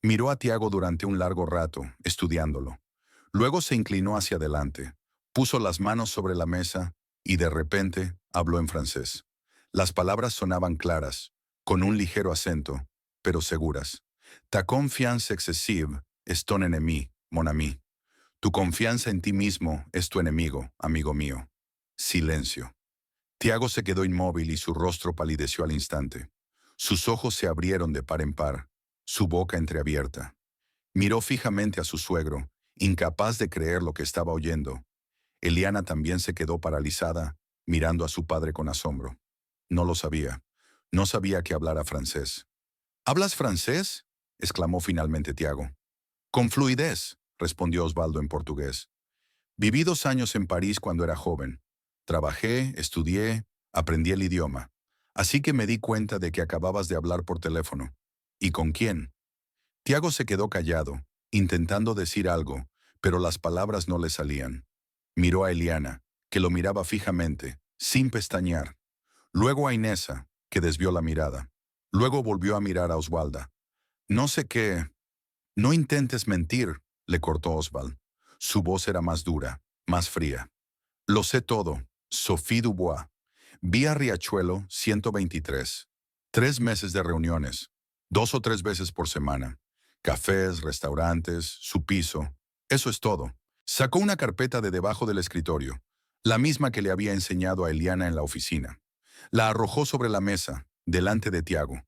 Miró a Tiago durante un largo rato, estudiándolo. Luego se inclinó hacia adelante, puso las manos sobre la mesa y de repente habló en francés. Las palabras sonaban claras, con un ligero acento, pero seguras. Ta confiance excessive est ton ennemi, mon ami. Tu confianza en ti mismo es tu enemigo, amigo mío. Silencio. Tiago se quedó inmóvil y su rostro palideció al instante. Sus ojos se abrieron de par en par, su boca entreabierta. Miró fijamente a su suegro, incapaz de creer lo que estaba oyendo. Eliana también se quedó paralizada, mirando a su padre con asombro. No lo sabía. No sabía que hablara francés. ¿Hablas francés?, exclamó finalmente Tiago. Con fluidez, respondió Osvaldo en portugués. Viví 2 años en París cuando era joven. Trabajé, estudié, aprendí el idioma. Así que me di cuenta de que acababas de hablar por teléfono. ¿Y con quién? Tiago se quedó callado, intentando decir algo, pero las palabras no le salían. Miró a Eliana, que lo miraba fijamente, sin pestañear. Luego a Inesa, que desvió la mirada. Luego volvió a mirar a Osvaldo. No sé qué. No intentes mentir, le cortó Osvaldo. Su voz era más dura, más fría. Lo sé todo, Sophie Dubois. Vi a Riachuelo 123. 3 meses de reuniones, 2 o 3 veces por semana. Cafés, restaurantes, su piso. Eso es todo. Sacó una carpeta de debajo del escritorio, la misma que le había enseñado a Eliana en la oficina. La arrojó sobre la mesa, delante de Tiago.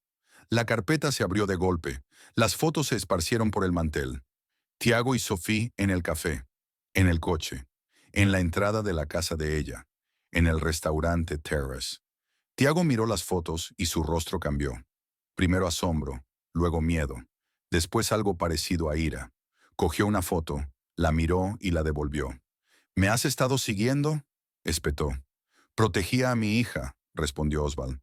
La carpeta se abrió de golpe. Las fotos se esparcieron por el mantel. Tiago y Sophie en el café, en el coche, en la entrada de la casa de ella, en el restaurante Terrace. Tiago miró las fotos y su rostro cambió. Primero asombro, luego miedo, después algo parecido a ira. Cogió una foto, la miró y la devolvió. ¿Me has estado siguiendo?, espetó. Protegía a mi hija, respondió Oswald,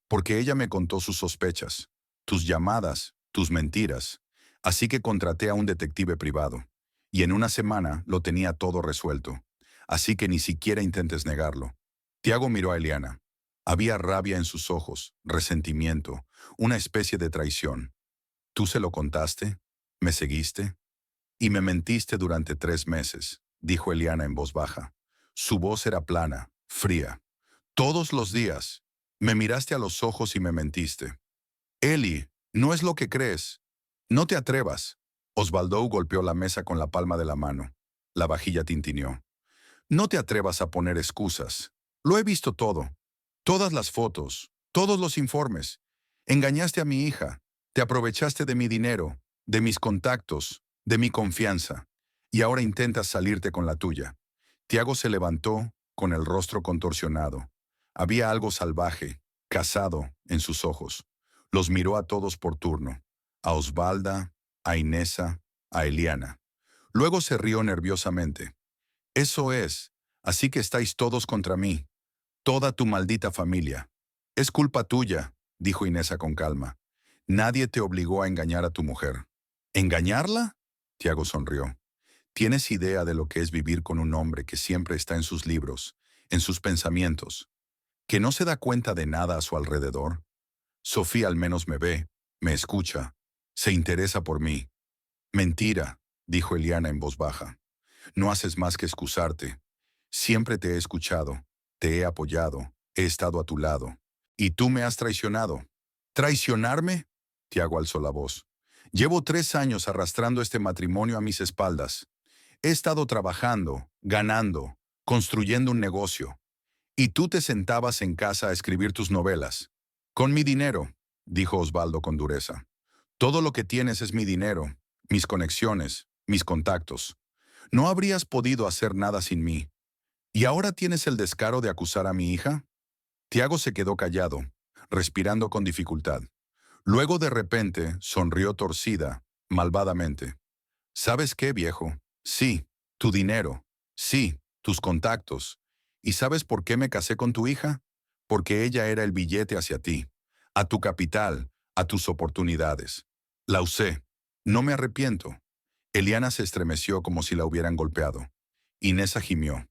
porque ella me contó sus sospechas, tus llamadas, tus mentiras. Así que contraté a un detective privado. Y en una semana lo tenía todo resuelto. Así que ni siquiera intentes negarlo. Tiago miró a Eliana. Había rabia en sus ojos, resentimiento, una especie de traición. ¿Tú se lo contaste? ¿Me seguiste? Y me mentiste durante 3 meses, dijo Eliana en voz baja. Su voz era plana, fría. Todos los días. Me miraste a los ojos y me mentiste. Eli, no es lo que crees. No te atrevas. Osvaldo golpeó la mesa con la palma de la mano. La vajilla tintineó. No te atrevas a poner excusas. Lo he visto todo. Todas las fotos, todos los informes. Engañaste a mi hija. Te aprovechaste de mi dinero, de mis contactos, de mi confianza. Y ahora intentas salirte con la tuya. Tiago se levantó, con el rostro contorsionado. Había algo salvaje, casado, en sus ojos. Los miró a todos por turno. A Osvalda, a Inesa, a Eliana. Luego se rió nerviosamente. Eso es, así que estáis todos contra mí. Toda tu maldita familia. Es culpa tuya, dijo Inesa con calma. Nadie te obligó a engañar a tu mujer. ¿Engañarla? Tiago sonrió. ¿Tienes idea de lo que es vivir con un hombre que siempre está en sus libros, en sus pensamientos, que no se da cuenta de nada a su alrededor? Sofía al menos me ve, me escucha, se interesa por mí. Mentira, dijo Eliana en voz baja. No haces más que excusarte. Siempre te he escuchado, te he apoyado, he estado a tu lado. Y tú me has traicionado. ¿Traicionarme? Tiago alzó la voz. Llevo 3 años arrastrando este matrimonio a mis espaldas. He estado trabajando, ganando, construyendo un negocio. Y tú te sentabas en casa a escribir tus novelas. Con mi dinero, dijo Osvaldo con dureza. Todo lo que tienes es mi dinero, mis conexiones, mis contactos. No habrías podido hacer nada sin mí. ¿Y ahora tienes el descaro de acusar a mi hija? Tiago se quedó callado, respirando con dificultad. Luego de repente sonrió torcida, malvadamente. ¿Sabes qué, viejo? Sí, tu dinero. Sí, tus contactos. ¿Y sabes por qué me casé con tu hija? Porque ella era el billete hacia ti, a tu capital, a tus oportunidades. La usé. No me arrepiento. Eliana se estremeció como si la hubieran golpeado. Inesa gimió.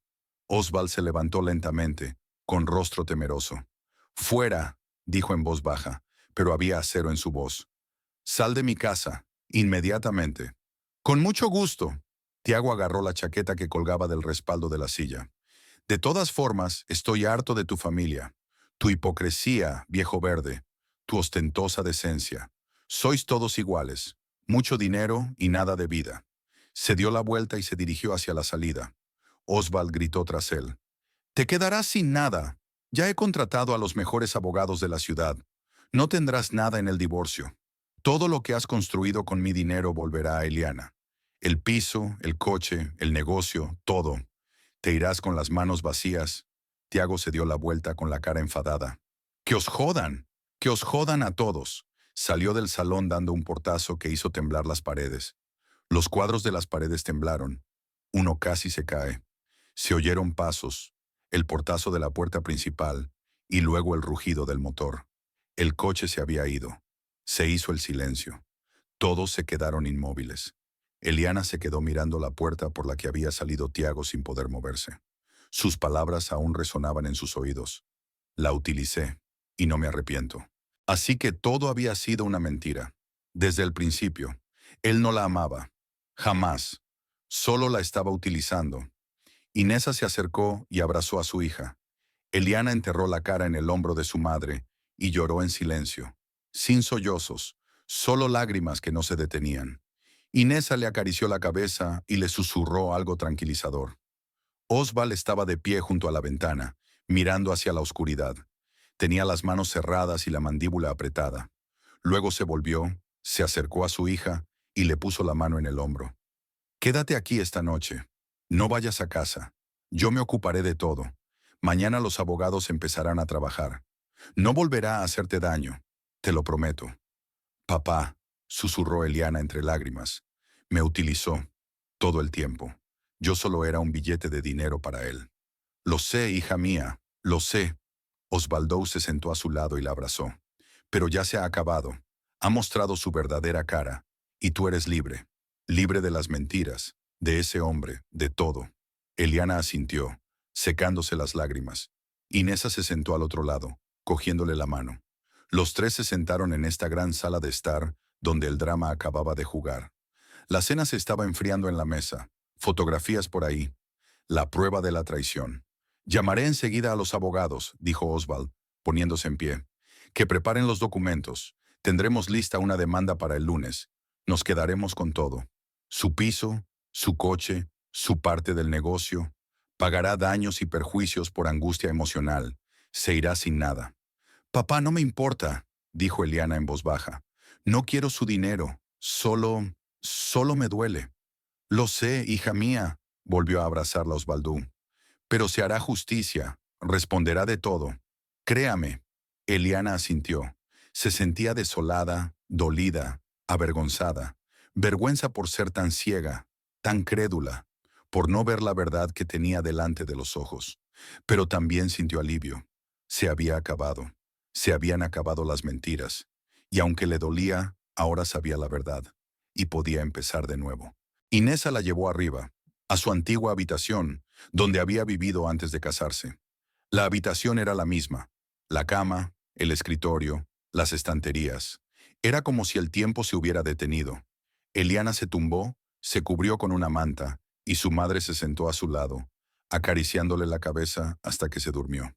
Oswald se levantó lentamente, con rostro temeroso. «Fuera», dijo en voz baja, pero había acero en su voz. «Sal de mi casa, inmediatamente». «Con mucho gusto». Tiago agarró la chaqueta que colgaba del respaldo de la silla. «De todas formas, estoy harto de tu familia. Tu hipocresía, viejo verde. Tu ostentosa decencia. Sois todos iguales. Mucho dinero y nada de vida». Se dio la vuelta y se dirigió hacia la salida. Oswald gritó tras él. «Te quedarás sin nada. Ya he contratado a los mejores abogados de la ciudad. No tendrás nada en el divorcio. Todo lo que has construido con mi dinero volverá a Eliana. El piso, el coche, el negocio, todo. Te irás con las manos vacías». Tiago se dio la vuelta con la cara enfadada. «¡Que os jodan! ¡Que os jodan a todos!». Salió del salón dando un portazo que hizo temblar las paredes. Los cuadros de las paredes temblaron. Uno casi se cae. Se oyeron pasos, el portazo de la puerta principal y luego el rugido del motor. El coche se había ido. Se hizo el silencio. Todos se quedaron inmóviles. Eliana se quedó mirando la puerta por la que había salido Tiago sin poder moverse. Sus palabras aún resonaban en sus oídos. La utilicé, y no me arrepiento. Así que todo había sido una mentira. Desde el principio. Él no la amaba. Jamás. Solo la estaba utilizando. Inesa se acercó y abrazó a su hija. Eliana enterró la cara en el hombro de su madre y lloró en silencio, sin sollozos, solo lágrimas que no se detenían. Inesa le acarició la cabeza y le susurró algo tranquilizador. Oswald estaba de pie junto a la ventana, mirando hacia la oscuridad. Tenía las manos cerradas y la mandíbula apretada. Luego se volvió, se acercó a su hija y le puso la mano en el hombro. Quédate aquí esta noche. No vayas a casa. Yo me ocuparé de todo. Mañana los abogados empezarán a trabajar. No volverá a hacerte daño. Te lo prometo. Papá, susurró Eliana entre lágrimas, me utilizó todo el tiempo. Yo solo era un billete de dinero para él. Lo sé, hija mía, lo sé. Osvaldo se sentó a su lado y la abrazó. Pero ya se ha acabado. Ha mostrado su verdadera cara. Y tú eres libre. Libre de las mentiras, de ese hombre, de todo. Eliana asintió, secándose las lágrimas. Inesa se sentó al otro lado, cogiéndole la mano. Los tres se sentaron en esta gran sala de estar, donde el drama acababa de jugar. La cena se estaba enfriando en la mesa. Fotografías por ahí. La prueba de la traición. Llamaré enseguida a los abogados, dijo Oswald, poniéndose en pie. Que preparen los documentos. Tendremos lista una demanda para el lunes. Nos quedaremos con todo. Su piso, su coche, su parte del negocio. Pagará daños y perjuicios por angustia emocional. Se irá sin nada. Papá, no me importa, dijo Eliana en voz baja. No quiero su dinero. Solo me duele. Lo sé, hija mía, volvió a abrazarla Osvaldo. Pero se hará justicia, responderá de todo. Créame. Eliana asintió. Se sentía desolada, dolida, avergonzada. Vergüenza por ser tan ciega, tan crédula, por no ver la verdad que tenía delante de los ojos. Pero también sintió alivio. Se había acabado. Se habían acabado las mentiras. Y aunque le dolía, ahora sabía la verdad. Y podía empezar de nuevo. Inesa la llevó arriba, a su antigua habitación, donde había vivido antes de casarse. La habitación era la misma. La cama, el escritorio, las estanterías. Era como si el tiempo se hubiera detenido. Eliana se tumbó, se cubrió con una manta, y su madre se sentó a su lado, acariciándole la cabeza hasta que se durmió.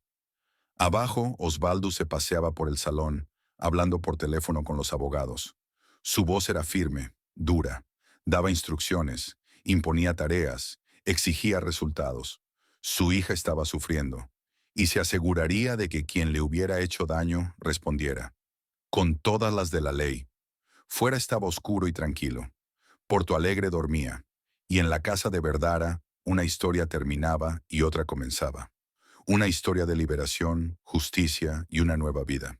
Abajo, Osvaldo se paseaba por el salón, hablando por teléfono con los abogados. Su voz era firme, dura, daba instrucciones, imponía tareas, exigía resultados. Su hija estaba sufriendo, y se aseguraría de que quien le hubiera hecho daño respondiera. Con todas las de la ley. Fuera estaba oscuro y tranquilo. Porto Alegre dormía, y en la casa de Verdara una historia terminaba y otra comenzaba. Una historia de liberación, justicia y una nueva vida.